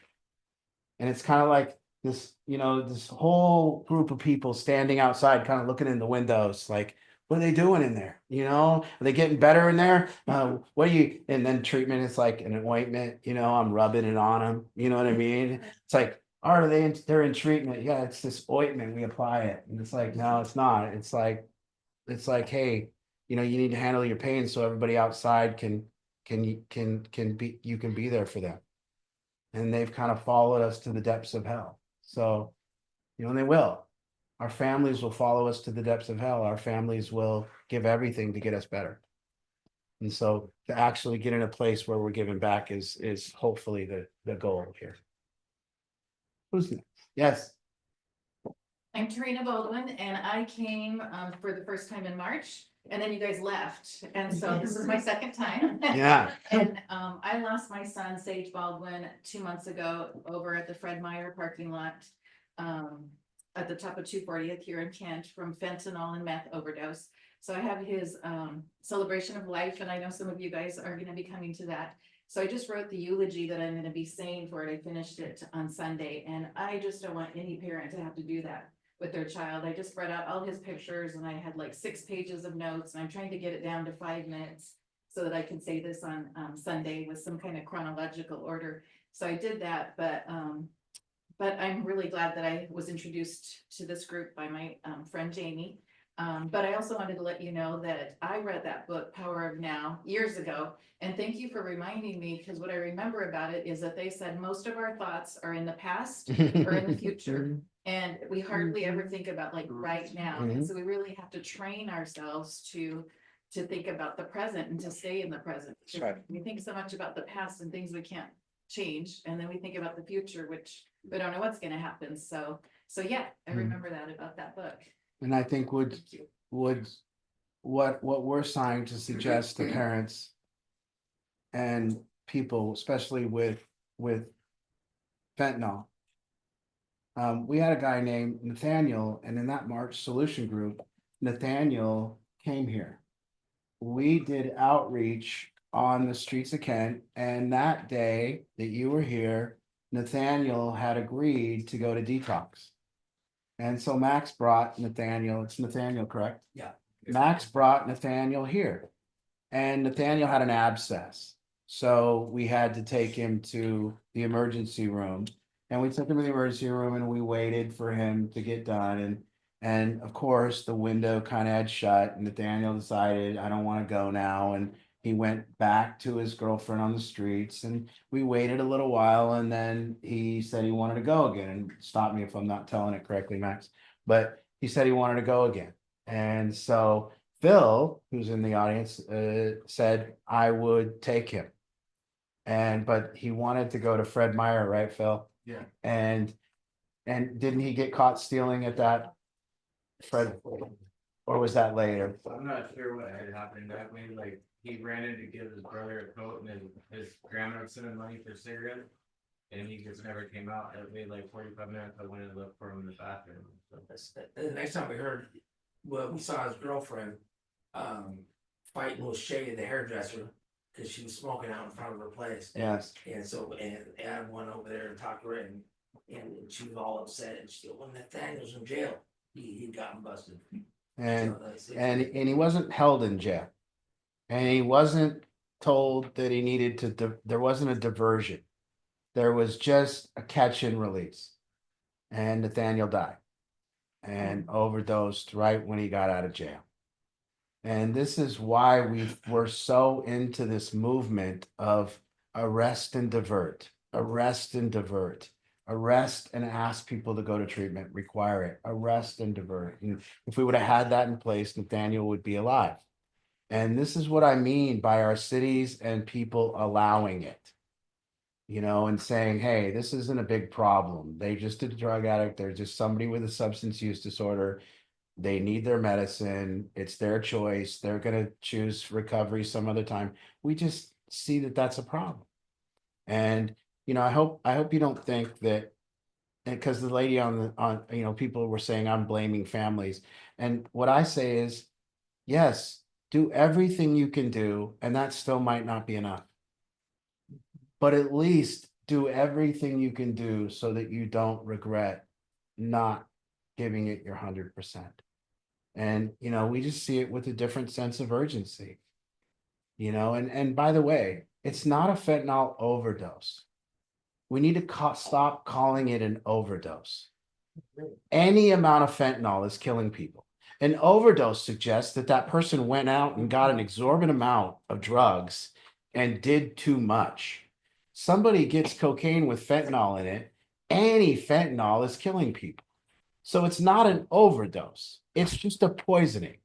And it's kind of like this, you know, this whole group of people standing outside, kind of looking in the windows, like, what are they doing in there? You know, are they getting better in there? What do you, and then treatment is like an ointment, you know, I'm rubbing it on them. You know what I mean? It's like, are they're in treatment. Yeah, it's this ointment, we apply it. And it's like, no, it's not. It's like, hey, you know, you need to handle your pain so everybody outside can be there for them. And they've kind of followed us to the depths of hell. So, you know, and they will. Our families will follow us to the depths of hell. Our families will give everything to get us better. And so to actually get in a place where we're giving back is hopefully the goal here. Who's next? Yes. I'm Tarina Baldwin and I came for the first time in March and then you guys left. And so this is my second time. Yeah. And I lost my son Sage Baldwin 2 months ago over at the Fred Meyer parking lot. At the top of 240th here in Kent from fentanyl and meth overdose. So I have his celebration of life and I know some of you guys are gonna be coming to that. So I just wrote the eulogy that I'm gonna be saying for it. I finished it on Sunday and I just don't want any parent to have to do that with their child. I just read out all his pictures and I had like 6 pages of notes and I'm trying to get it down to 5 minutes so that I can say this on Sunday with some kind of chronological order. So I did that, but I'm really glad that I was introduced to this group by my friend Jamie. But I also wanted to let you know that I read that book, Power of Now, years ago. And thank you for reminding me, because what I remember about it is that they said most of our thoughts are in the past or in the future. And we hardly ever think about like right now. And so we really have to train ourselves to think about the present and to stay in the present. That's right. We think so much about the past and things we can't change. And then we think about the future, which we don't know what's gonna happen. So yeah, I remember that about that book. And I think Thank you. what we're trying to suggest to parents and people, especially with fentanyl. We had a guy named Nathaniel, and in that March Solution Group, Nathaniel came here. We did outreach on the streets of Kent, and that day that you were here, Nathaniel had agreed to go to detox. And so Max brought Nathaniel, it's Nathaniel, correct? Yeah. Max brought Nathaniel here. And Nathaniel had an abscess. So we had to take him to the emergency room. And we took him to the emergency room and we waited for him to get done. And of course, the window kind of had shut and Nathaniel decided, I don't want to go now. And he went back to his girlfriend on the streets and we waited a little while and then he said he wanted to go again, and stop me if I'm not telling it correctly, Max, but he said he wanted to go again. And so Phil, who's in the audience, said I would take him. But he wanted to go to Fred Meyer, right, Phil? Yeah. And didn't he get caught stealing at that, Fred? Or was that later? I'm not sure what had happened that way, like, he ran in to give his brother a coat and then his grandmother sent him money for cigarettes. And he just never came out. It made like 45 minutes. I went and looked for him in the bathroom. So. The next time we heard, well, we saw his girlfriend fighting with Shay, the hairdresser, because she was smoking out in front of her place. Yes. And so, and Adam went over there and talked to her, and she was all upset. And she, when Nathaniel's in jail, he gotten busted. And So that's it. and he wasn't held in jail. And he wasn't told that he needed to, there wasn't a diversion. There was just a catch and release. And Nathaniel died and overdosed right when he got out of jail. And this is why we're so into this movement of arrest and divert, arrest and divert, arrest and ask people to go to treatment, require it, arrest and divert. And if we would have had that in place, Nathaniel would be alive. And this is what I mean by our cities and people allowing it, you know, and saying, hey, this isn't a big problem. They just a drug addict. They're just somebody with a substance use disorder. They need their medicine. It's their choice. They're going to choose recovery some other time. We just see that that's a problem. And, you know, I hope you don't think that, because the lady on you know, people were saying I'm blaming families. And what I say is, yes, do everything you can do, and that still might not be enough. But at least do everything you can do so that you don't regret not giving it your 100%. And, you know, we just see it with a different sense of urgency, you know, and by the way, it's not a fentanyl overdose. We need to stop calling it an overdose. Any amount of fentanyl is killing people. An overdose suggests that that person went out and got an exorbitant amount of drugs and did too much. somebody gets cocaine with fentanyl in it, any fentanyl is killing people. So it's not an overdose. It's just a poisoning.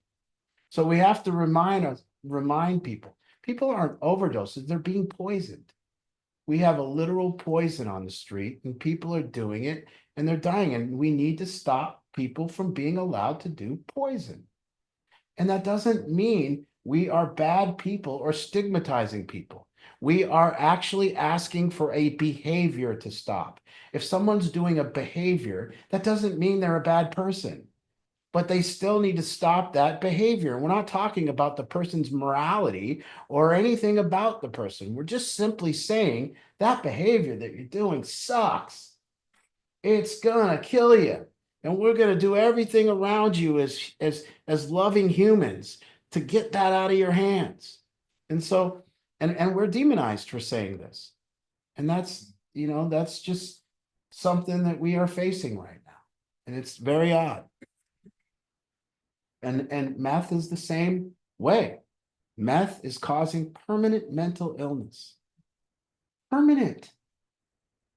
So we have to remind people, people aren't overdoses, they're being poisoned. We have a literal poison on the street and people are doing it and they're dying, and we need to stop people from being allowed to do poison. And that doesn't mean we are bad people or stigmatizing people. We are actually asking for a behavior to stop. If someone's doing a behavior, that doesn't mean they're a bad person, but they still need to stop that behavior. We're not talking about the person's morality or anything about the person. We're just simply saying that behavior that you're doing sucks. It's gonna kill you. And we're gonna do everything around you as loving humans to get that out of your hands. And so, and we're demonized for saying this. And that's, you know, that's just something that we are facing right now. And it's very odd. And meth is the same way. Meth is causing permanent mental illness. Permanent.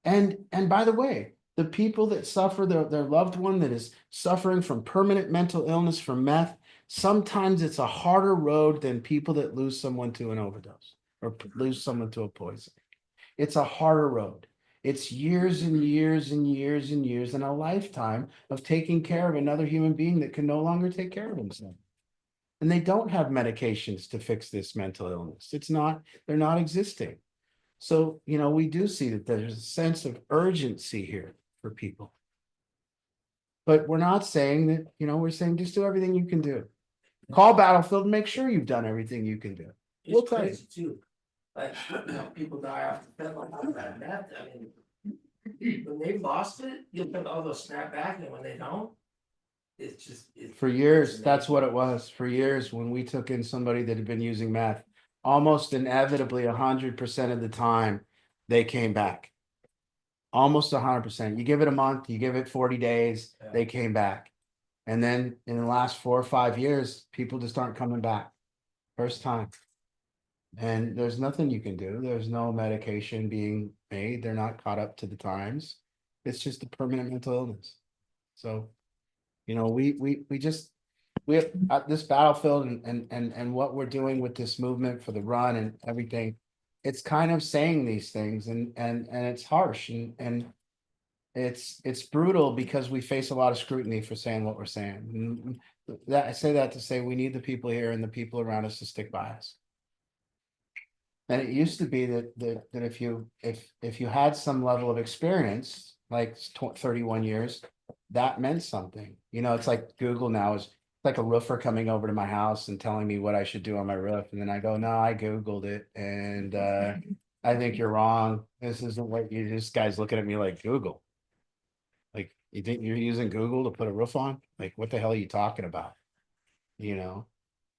And by the way, the people that suffer, their loved one that is suffering from permanent mental illness from meth, sometimes it's a harder road than people that lose someone to an overdose or lose someone to a poison. It's a harder road. It's years and years and years and years and a lifetime of taking care of another human being that can no longer take care of himself. And they don't have medications to fix this mental illness. They're not existing. So, you know, we do see that there's a sense of urgency here for people. But we're not saying that, you know, we're saying just do everything you can do. Call Battlefield and make sure you've done everything you can do. We'll It's tell you. crazy too. Like, you know, people die off the fentanyl, like that. I mean, when they've lost it, you'll think, oh, they'll snap back, and when they don't, it's just. For years, that's what it was. For years, when we took in somebody that had been using meth, almost inevitably 100% of the time, they came back. Almost 100%. You give it a month, you give it 40 days, they came back. And then in the last 4 or 5 years, people just aren't coming back. First time. And there's nothing you can do. There's no medication being made. They're not caught up to the times. It's just a permanent mental illness. So, you know, we have at this Battlefield and what we're doing with this movement for the run and everything. It's kind of saying these things and it's harsh and it's brutal because we face a lot of scrutiny for saying what we're saying. And that I say that to say we need the people here and the people around us to stick by us. And it used to be that if you had some level of experience, like 31 years, that meant something. You know, it's like Google now is like a roofer coming over to my house and telling me what I should do on my roof. And then I go, no, I Googled it. And I think you're wrong. This isn't what you, this guy's looking at me like Google. Like, you think you're using Google to put a roof on? Like, what the hell are you talking about? You know,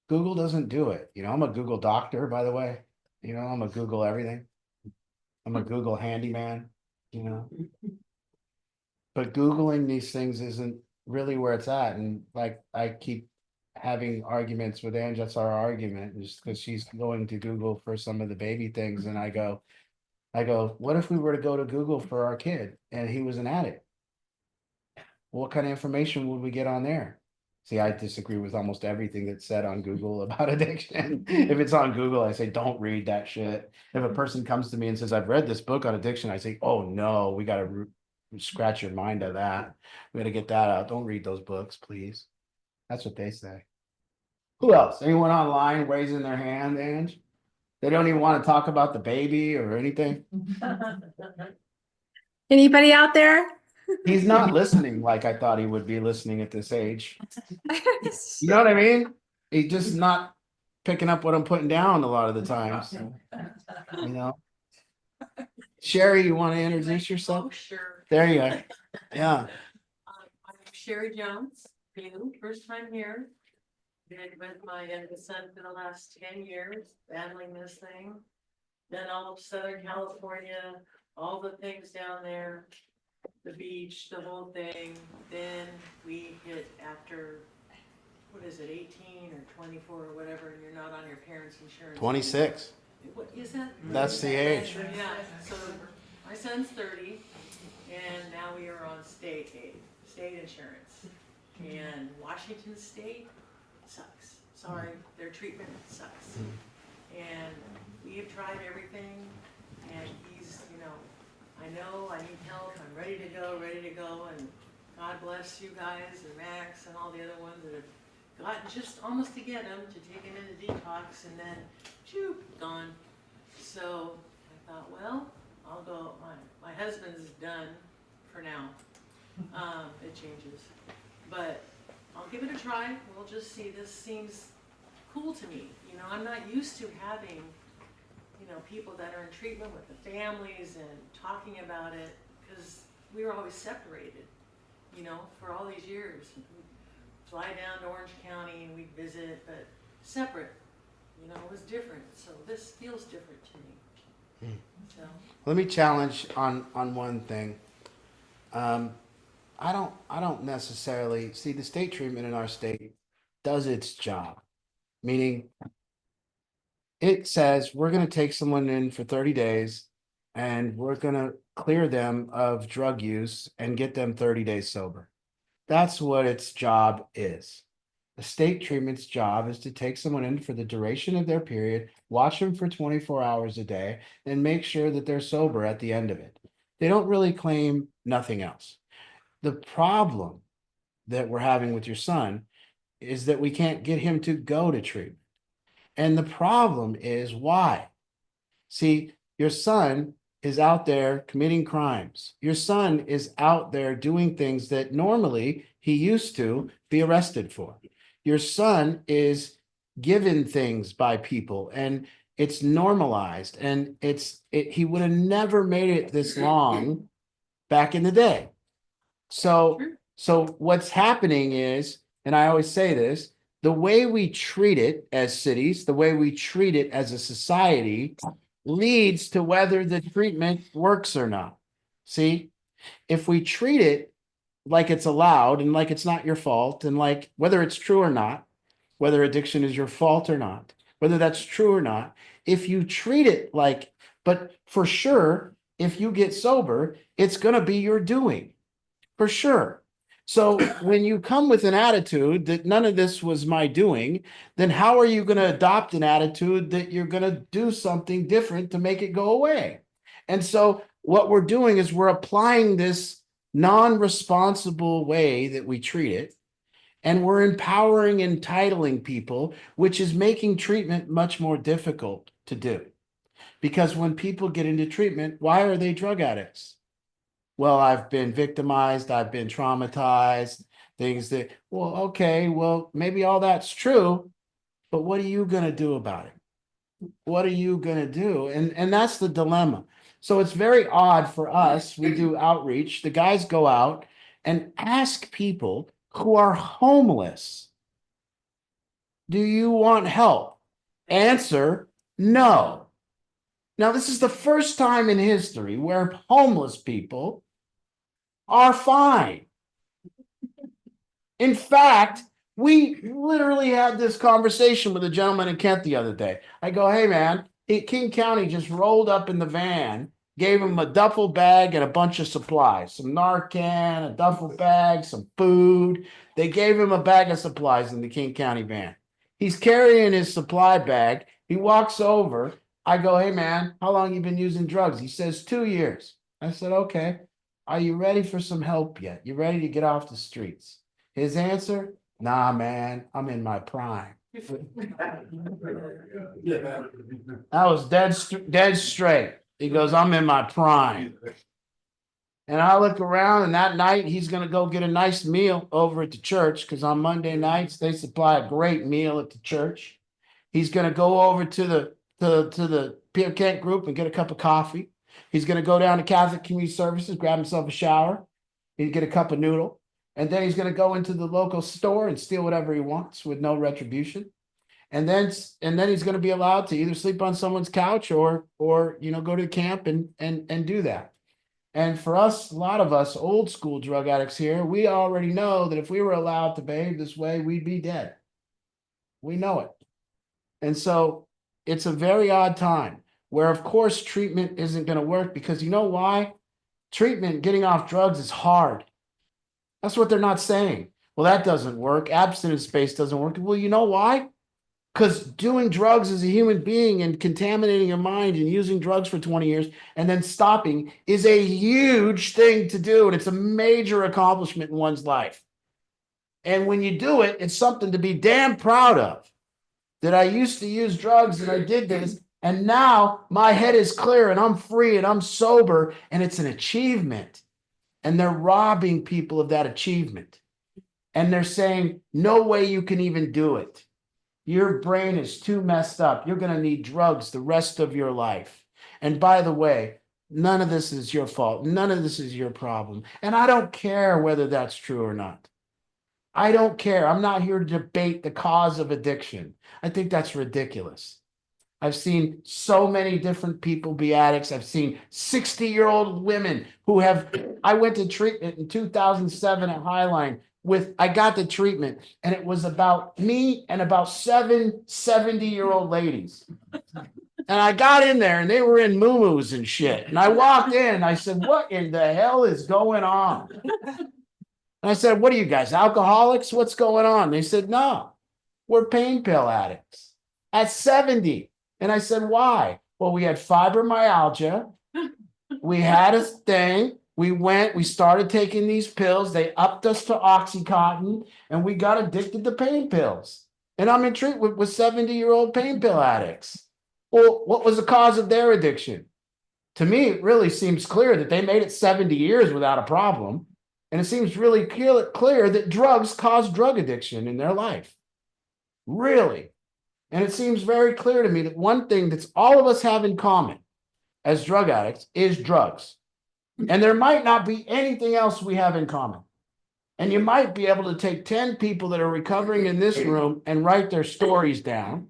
Google doesn't do it. You know, I'm a Google doctor, by the way. You know, I'm a Google everything. I'm a Google handyman, you know. But Googling these things isn't really where it's at. And like I keep having arguments with Ange, that's our argument, is because she's going to Google for some of the baby things. And I go, what if we were to go to Google for our kid and he was an addict? What kind of information would we get on there? See, I disagree with almost everything that's said on Google about addiction. If it's on Google, I say, don't read that shit. If a person comes to me and says, I've read this book on addiction, I say, oh no, we got to scratch your mind of that. We got to get that out. Don't read those books, please. That's what they say. Who else? Anyone online raising their hand, Ange? They don't even want to talk about the baby or anything. Anybody out there? He's not listening like I thought he would be listening at this age. You know what I mean? He's just not picking up what I'm putting down a lot of the times. You know? Sherry, you want to introduce yourself? Oh, sure. There you are. Yeah. I'm Sherry Jones, first time here. Been with my youngest son for the last 10 years, battling this thing. Then all of Southern California, all the things down there, the beach, the whole thing. Then we hit after, what is it, 18 or 24 or whatever, and you're not on your parents' insurance. 26. What is that? That's the age. Yeah, so my son's 30 and now we are on state aid, state insurance. And Washington State sucks. Sorry, their treatment sucks. And we have tried everything and he's, I know I need help, I'm ready to go, and God bless you guys and Max and all the other ones that have gotten just almost to get him, to take him into detox and then, shoo, gone. So I thought, well, I'll go, my husband's done for now. It changes, but I'll give it a try. We'll just see. This seems cool to me. I'm not used to having, people that are in treatment with the families and talking about it, because we were always separated, for all these years. We'd fly down to Orange County and we'd visit, but separate, it was different. So this feels different to me. So. Let me challenge on one thing. I don't necessarily see the state treatment in our state does its job, meaning it says we're going to take someone in for 30 days and we're going to clear them of drug use and get them 30 days sober. That's what its job is. The state treatment's job is to take someone in for the duration of their period, watch them for 24 hours a day, and make sure that they're sober at the end of it. They don't really claim nothing else. The problem that we're having with your son is that we can't get him to go to treatment. And the problem is why? See, your son is out there committing crimes. Your son is out there doing things that normally he used to be arrested for. Your son is given things by people and it's normalized and he would have never made it this long back in the day. So what's happening is, and I always say this, the way we treat it as cities, the way we treat it as a society leads to whether the treatment works or not. See, if we treat it like it's allowed and like it's not your fault and like whether it's true or not, whether addiction is your fault or not, whether that's true or not, if you treat it like, but for sure, if you get sober, it's going to be your doing, for sure. So when you come with an attitude that none of this was my doing, then how are you going to adopt an attitude that you're going to do something different to make it go away? And so what we're doing is we're applying this non-responsible way that we treat it, and we're empowering, entitling people, which is making treatment much more difficult to do. Because when people get into treatment, why are they drug addicts? Well, I've been victimized, I've been traumatized, things that, well, okay, well, maybe all that's true, but what are you going to do about it? What are you going to do? And that's the dilemma. So it's very odd for us. We do outreach. The guys go out and ask people who are homeless, do you want help? Answer, no. Now, this is the first time in history where homeless people are fine. In fact, we literally had this conversation with a gentleman in Kent the other day. I go, hey, man, King County just rolled up in the van, gave him a duffel bag and a bunch of supplies, some Narcan, a duffel bag, some food. They gave him a bag of supplies in the King County van. He's carrying his supply bag. He walks over. I go, hey, man, how long you been using drugs? He says 2 years. I said, okay. Are you ready for some help yet? You ready to get off the streets? His answer, nah, man, I'm in my prime. That was dead straight. He goes, I'm in my prime. And I look around and that night he's going to go get a nice meal over at the church because on Monday nights they supply a great meal at the church. He's going to go over to the Pierre Kent group and get a cup of coffee. He's going to go down to Catholic Community Services, grab himself a shower, he'd get a cup of noodle, and then he's going to go into the local store and steal whatever he wants with no retribution. And then he's going to be allowed to either sleep on someone's couch or go to camp and do that. And for us, a lot of us old school drug addicts here, we already know that if we were allowed to behave this way, we'd be dead. We know it. And so it's a very odd time where, of course, treatment isn't going to work because you know why? Treatment, getting off drugs is hard. That's what they're not saying. Well, that doesn't work. Abstinence-based doesn't work. Well, you know why? Because doing drugs as a human being and contaminating your mind and using drugs for 20 years and then stopping is a huge thing to do. And it's a major accomplishment in one's life. And when you do it, it's something to be damn proud of. That I used to use drugs and I did this. And now my head is clear and I'm free and I'm sober. And it's an achievement. And they're robbing people of that achievement. And they're saying, no way you can even do it. Your brain is too messed up. You're going to need drugs the rest of your life. And by the way, none of this is your fault. None of this is your problem. And I don't care whether that's true or not. I don't care. I'm not here to debate the cause of addiction. I think that's ridiculous. I've seen so many different people be addicts. I've seen 60-year-old women who I went to treatment in 2007 at Highline. I got the treatment and it was about me and about 7 70-year-old ladies. And I got in there and they were in muumuus and shit. And I walked in and I said, what in the hell is going on? And I said, what are you guys, alcoholics? What's going on? They said, no, we're pain pill addicts at 70. And I said, why? Well, we had fibromyalgia. We had a thing. We started taking these pills. They upped us to Oxycontin and we got addicted to pain pills. And I'm in treatment with 70-year-old pain pill addicts. Well, what was the cause of their addiction? To me, it really seems clear that they made it 70 years without a problem. And it seems really clear that drugs cause drug addiction in their life. Really. And it seems very clear to me that one thing that's all of us have in common as drug addicts is drugs. And there might not be anything else we have in common. And you might be able to take 10 people that are recovering in this room and write their stories down.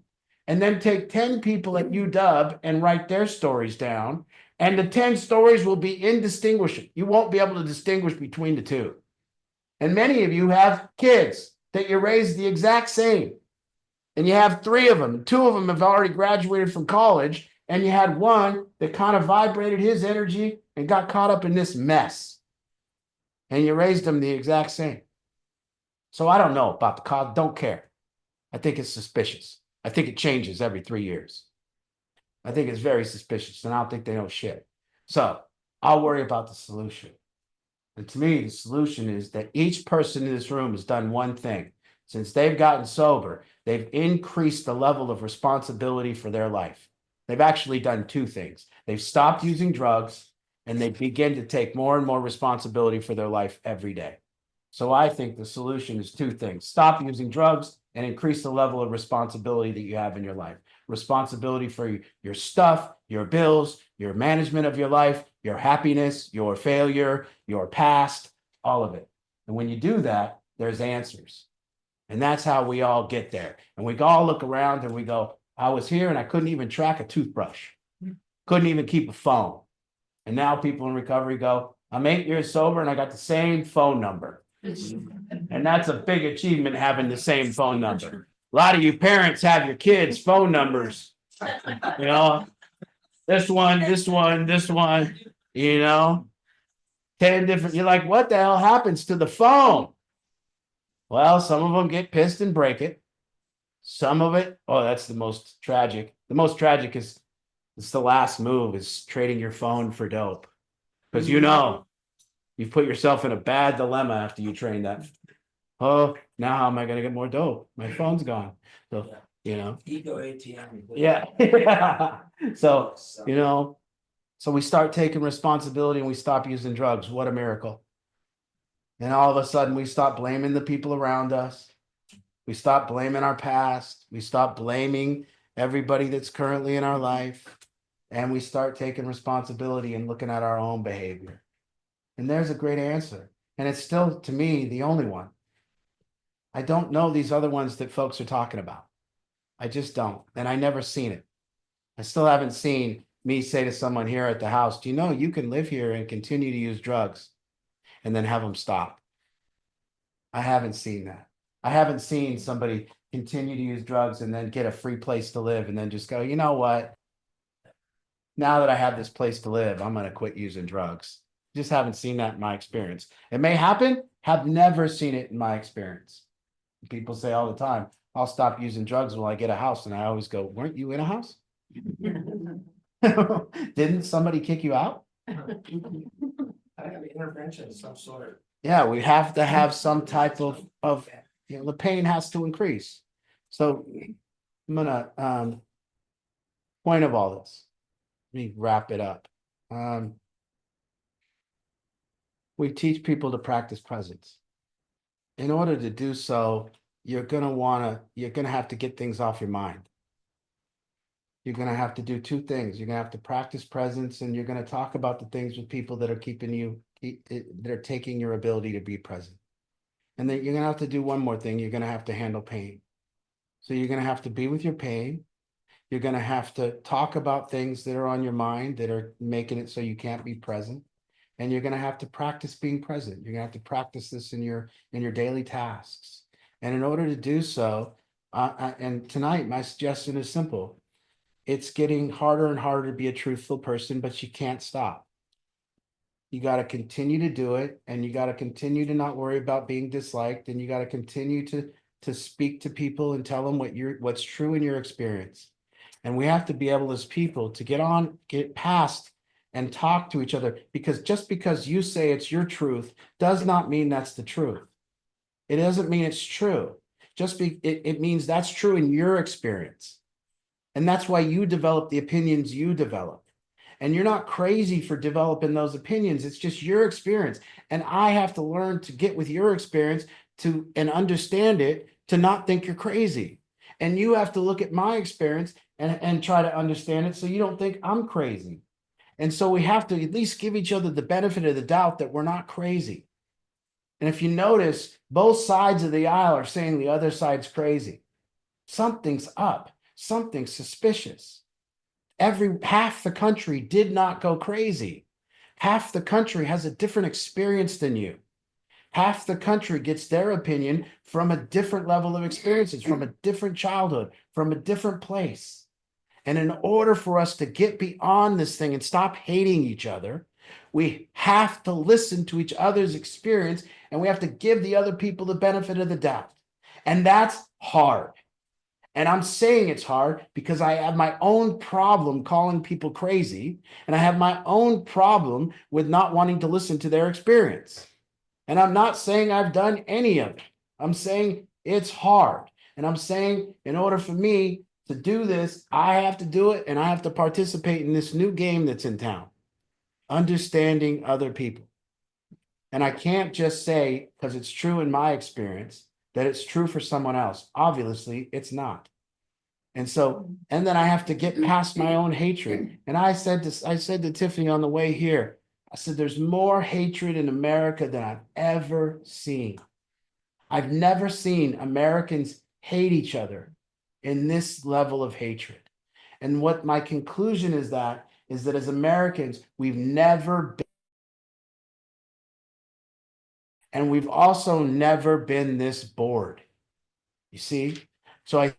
And then take 10 people at UW and write their stories down. And the 10 stories will be indistinguishable. You won't be able to distinguish between the two. And many of you have kids that you raised the exact same. And you have 3 of them. 2 of them have already graduated from college. And you had one that kind of vibrated his energy and got caught up in this mess. And you raised them the exact same. So I don't know about the cause. Don't care. I think it's suspicious. I think it changes every 3 years. I think it's very suspicious, and I don't think they know shit. So I'll worry about the solution. And to me, the solution is that each person in this room has done one thing. Since they've gotten sober, they've increased the level of responsibility for their life. They've actually done 2 things. They've stopped using drugs, and they begin to take more and more responsibility for their life every day. So I think the solution is 2 things. Stop using drugs and increase the level of responsibility that you have in your life. Responsibility for your stuff, your bills, your management of your life, your happiness, your failure, your past, all of it. And when you do that, there's answers. And that's how we all get there. And we all look around and we go, I was here and I couldn't even track a toothbrush. Couldn't even keep a phone. And now people in recovery go, I'm 8 years sober and I got the same phone number. And that's a big achievement, having the same phone number. A lot of you parents have your kids' phone numbers. You know, this one, you know, 10 different. You're like, what the hell happens to the phone? Well, some of them get pissed and break it. Some of it, oh, that's the most tragic. The most tragic is it's the last move is trading your phone for dope. Because you know, you've put yourself in a bad dilemma after you train that. Oh, now how am I going to get more dope? My phone's gone. So, you know. Ego ATM. Yeah. So, you know, so we start taking responsibility and we stop using drugs. What a miracle. And all of a sudden we stop blaming the people around us. We stop blaming our past. We stop blaming everybody that's currently in our life. And we start taking responsibility and looking at our own behavior. And there's a great answer. And it's still, to me, the only one. I don't know these other ones that folks are talking about. I just don't. And I never seen it. I still haven't seen me say to someone here at the house, do you know you can live here and continue to use drugs and then have them stop? I haven't seen that. I haven't seen somebody continue to use drugs and then get a free place to live and then just go, you know what? Now that I have this place to live, I'm gonna quit using drugs. Just haven't seen that in my experience. It may happen, have never seen it in my experience. People say all the time, I'll stop using drugs when I get a house, and I always go, weren't you in a house? Didn't somebody kick you out? I have intervention of some sort. Yeah, we have to have some type of, the pain has to increase. So I'm gonna, point of all this. Let me wrap it up. We teach people to practice presence. In order to do so, you're gonna have to get things off your mind. You're gonna have to do two things. You're gonna have to practice presence, and you're gonna talk about the things with people that are keeping you, that are taking your ability to be present. And then you're gonna have to do one more thing. You're gonna have to handle pain. So you're gonna have to be with your pain. You're gonna have to talk about things that are on your mind that are making it so you can't be present. And you're gonna have to practice being present. You're gonna have to practice this in your daily tasks. And in order to do so, and tonight, my suggestion is simple. It's getting harder and harder to be a truthful person, but you can't stop. You got to continue to do it, and you got to continue to not worry about being disliked, and you got to continue to speak to people and tell them what's true in your experience. And we have to be able as people to get past and talk to each other, because just because you say it's your truth does not mean that's the truth. It doesn't mean it's true. It means that's true in your experience. And that's why you develop the opinions you develop. And you're not crazy for developing those opinions. It's just your experience. And I have to learn to get with your experience and understand it, to not think you're crazy. And you have to look at my experience and try to understand it so you don't think I'm crazy. And so we have to at least give each other the benefit of the doubt that we're not crazy. And if you notice, both sides of the aisle are saying the other side's crazy. Something's up. Something's suspicious. Half the country did not go crazy. Half the country has a different experience than you. Half the country gets their opinion from a different level of experiences, from a different childhood, from a different place. And in order for us to get beyond this thing and stop hating each other, we have to listen to each other's experience, and we have to give the other people the benefit of the doubt. And that's hard. And I'm saying it's hard because I have my own problem calling people crazy, and I have my own problem with not wanting to listen to their experience. And I'm not saying I've done any of it. I'm saying it's hard. And I'm saying in order for me to do this, I have to do it, and I have to participate in this new game that's in town, understanding other people. And I can't just say, because it's true in my experience, that it's true for someone else. Obviously, it's not. And so, and then I have to get past my own hatred. And I said to Tiffany on the way here, I said, there's more hatred in America than I've ever seen. I've never seen Americans hate each other in this level of hatred. And what my conclusion is that as Americans, we've never been, and we've also never been this bored. You see? So I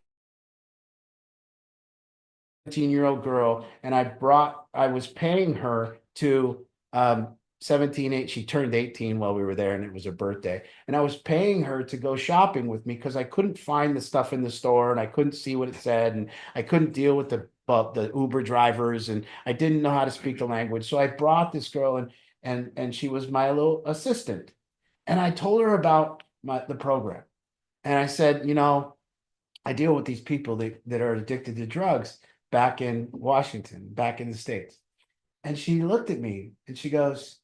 17-year-old girl, and I was paying her to 17, she turned 18 while we were there, and it was her birthday. And I was paying her to go shopping with me because I couldn't find the stuff in the store, and I couldn't see what it said, and I couldn't deal with the Uber drivers, and I didn't know how to speak the language. So I brought this girl, and she was my little assistant. And I told her about the program. And I said, I deal with these people that are addicted to drugs back in Washington, back in the States. And she looked at me and she goes,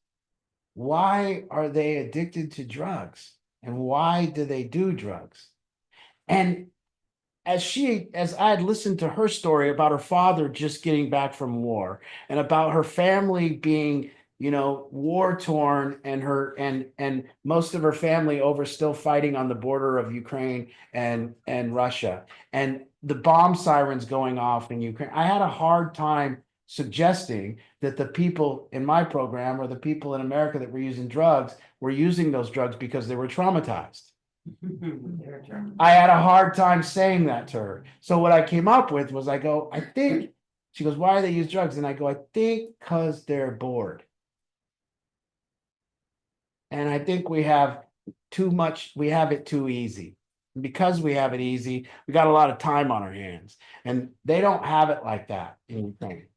why are they addicted to drugs? And why do they do drugs? And as I had listened to her story about her father just getting back from war, and about her family being, war torn, and most of her family still fighting on the border of Ukraine and Russia, and the bomb sirens going off in Ukraine, I had a hard time suggesting that the people in my program or the people in America that were using drugs were using those drugs because they were traumatized. I had a hard time saying that to her. So what I came up with was I go, I think, she goes, why do they use drugs? And I go, I think because they're bored. And I think we have too much, we have it too easy. And because we have it easy, we got a lot of time on our hands. And they don't have it like that in Ukraine.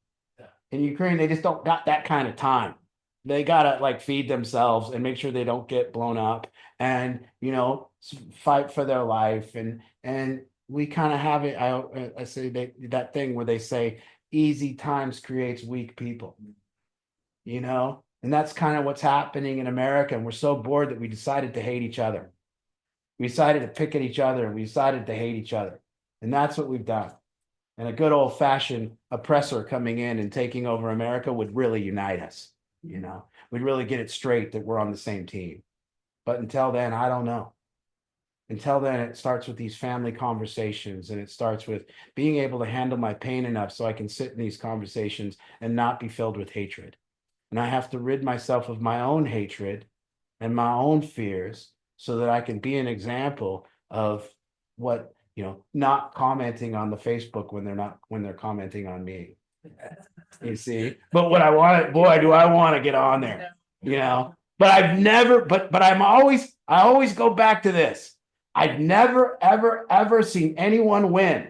In Ukraine, they just don't got that kind of time. They gotta like feed themselves and make sure they don't get blown up and, you know, fight for their life. And we kind of have it. I say that thing where they say easy times creates weak people, you know, and that's kind of what's happening in America. And we're so bored that we decided to hate each other. We decided to pick at each other and we decided to hate each other. And that's what we've done. And a good old fashioned oppressor coming in and taking over America would really unite us. You know, we'd really get it straight that we're on the same team. But until then, I don't know. Until then, it starts with these family conversations and it starts with being able to handle my pain enough so I can sit in these conversations and not be filled with hatred. And I have to rid myself of my own hatred and my own fears so that I can be an example of what, you know, not commenting on the Facebook when they're commenting on me. You see, but what I want, boy, do I want to get on there, you know, but I've never, but I always go back to this. I've never, ever seen anyone win.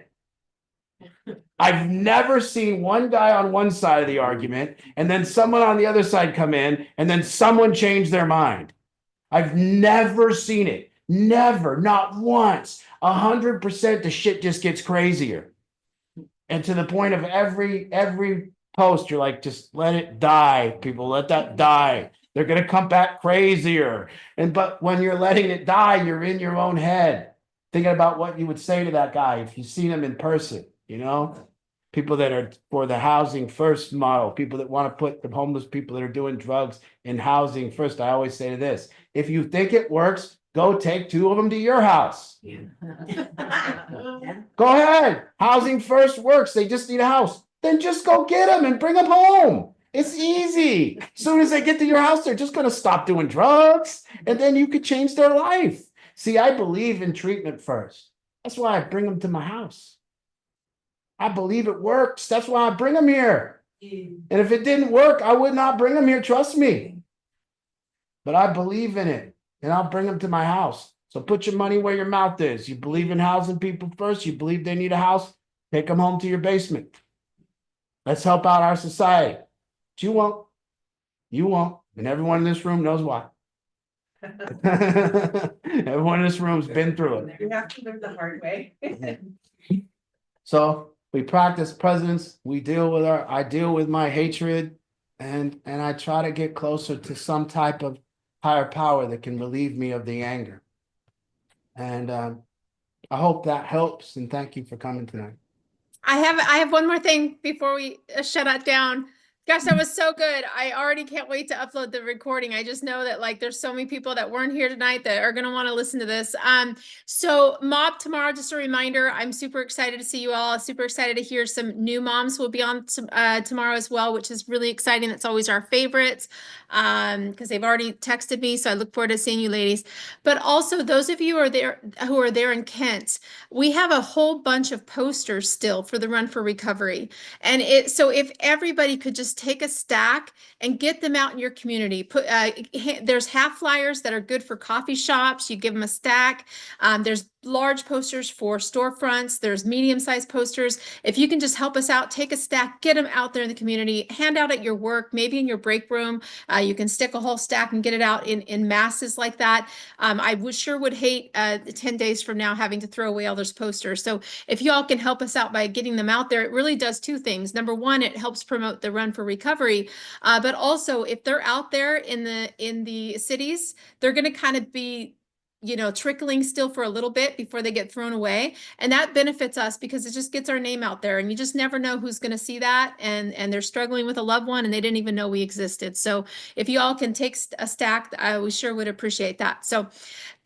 I've never seen one guy on one side of the argument and then someone on the other side come in and then someone change their mind. I've never seen it. Never, not once. 100% the shit just gets crazier. And to the point of every post, you're like, just let it die, people, let that die. They're gonna come back crazier. But when you're letting it die, you're in your own head, thinking about what you would say to that guy if you seen him in person, you know? People that are for the housing first model, people that want to put the homeless people that are doing drugs in housing first. I always say this, if you think it works, go take 2 of them to your house. Go ahead. Housing first works. They just need a house. Then just go get them and bring them home. It's easy. As soon as they get to your house, they're just going to stop doing drugs and then you could change their life. See, I believe in treatment first. That's why I bring them to my house. I believe it works. That's why I bring them here. And if it didn't work, I would not bring them here. Trust me. But I believe in it and I'll bring them to my house. So put your money where your mouth is. You believe in housing people first. You believe they need a house. Take them home to your basement. Let's help out our society. But you won't. You won't. And everyone in this room knows why. Everyone in this room's been through it. You have to live the hard way. So we practice presence. I deal with my hatred and I try to get closer to some type of higher power that can relieve me of the anger. And I hope that helps. And thank you for coming tonight. I have one more thing before we shut it down. Gosh, that was so good. I already can't wait to upload the recording. I just know that like there's so many people that weren't here tonight that are going to want to listen to this. So Mob tomorrow, just a reminder, I'm super excited to see you all. Super excited to hear some new moms will be on tomorrow as well, which is really exciting. That's always our favorites because they've already texted me. So I look forward to seeing you ladies. But also those of you who are there in Kent, we have a whole bunch of posters still for the Run for Recovery. And so if everybody could just take a stack and get them out in your community. There's half flyers that are good for coffee shops. You give them a stack. There's large posters for storefronts. There's medium-sized posters. If you can just help us out, take a stack, get them out there in the community, hand out at your work, maybe in your break room. You can stick a whole stack and get it out in masses like that. I sure would hate 10 days from now having to throw away all those posters. So if you all can help us out by getting them out there, it really does 2 things. Number one, it helps promote the Run for Recovery. But also if they're out there in the cities, they're going to kind of be, you know, trickling still for a little bit before they get thrown away. And that benefits us because it just gets our name out there and you just never know who's going to see that. And they're struggling with a loved one and they didn't even know we existed. So if you all can take a stack, we sure would appreciate that. So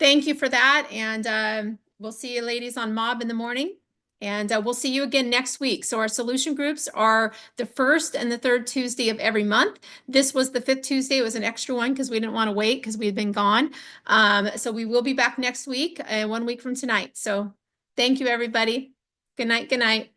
thank you for that. And we'll see you ladies on Mob in the morning. And we'll see you again next week. So our solution groups are the first and the third Tuesday of every month. This was the fifth Tuesday. It was an extra one because we didn't want to wait because we had been gone. So we will be back next week, 1 week from tonight. So thank you, everybody. Good night. Good night.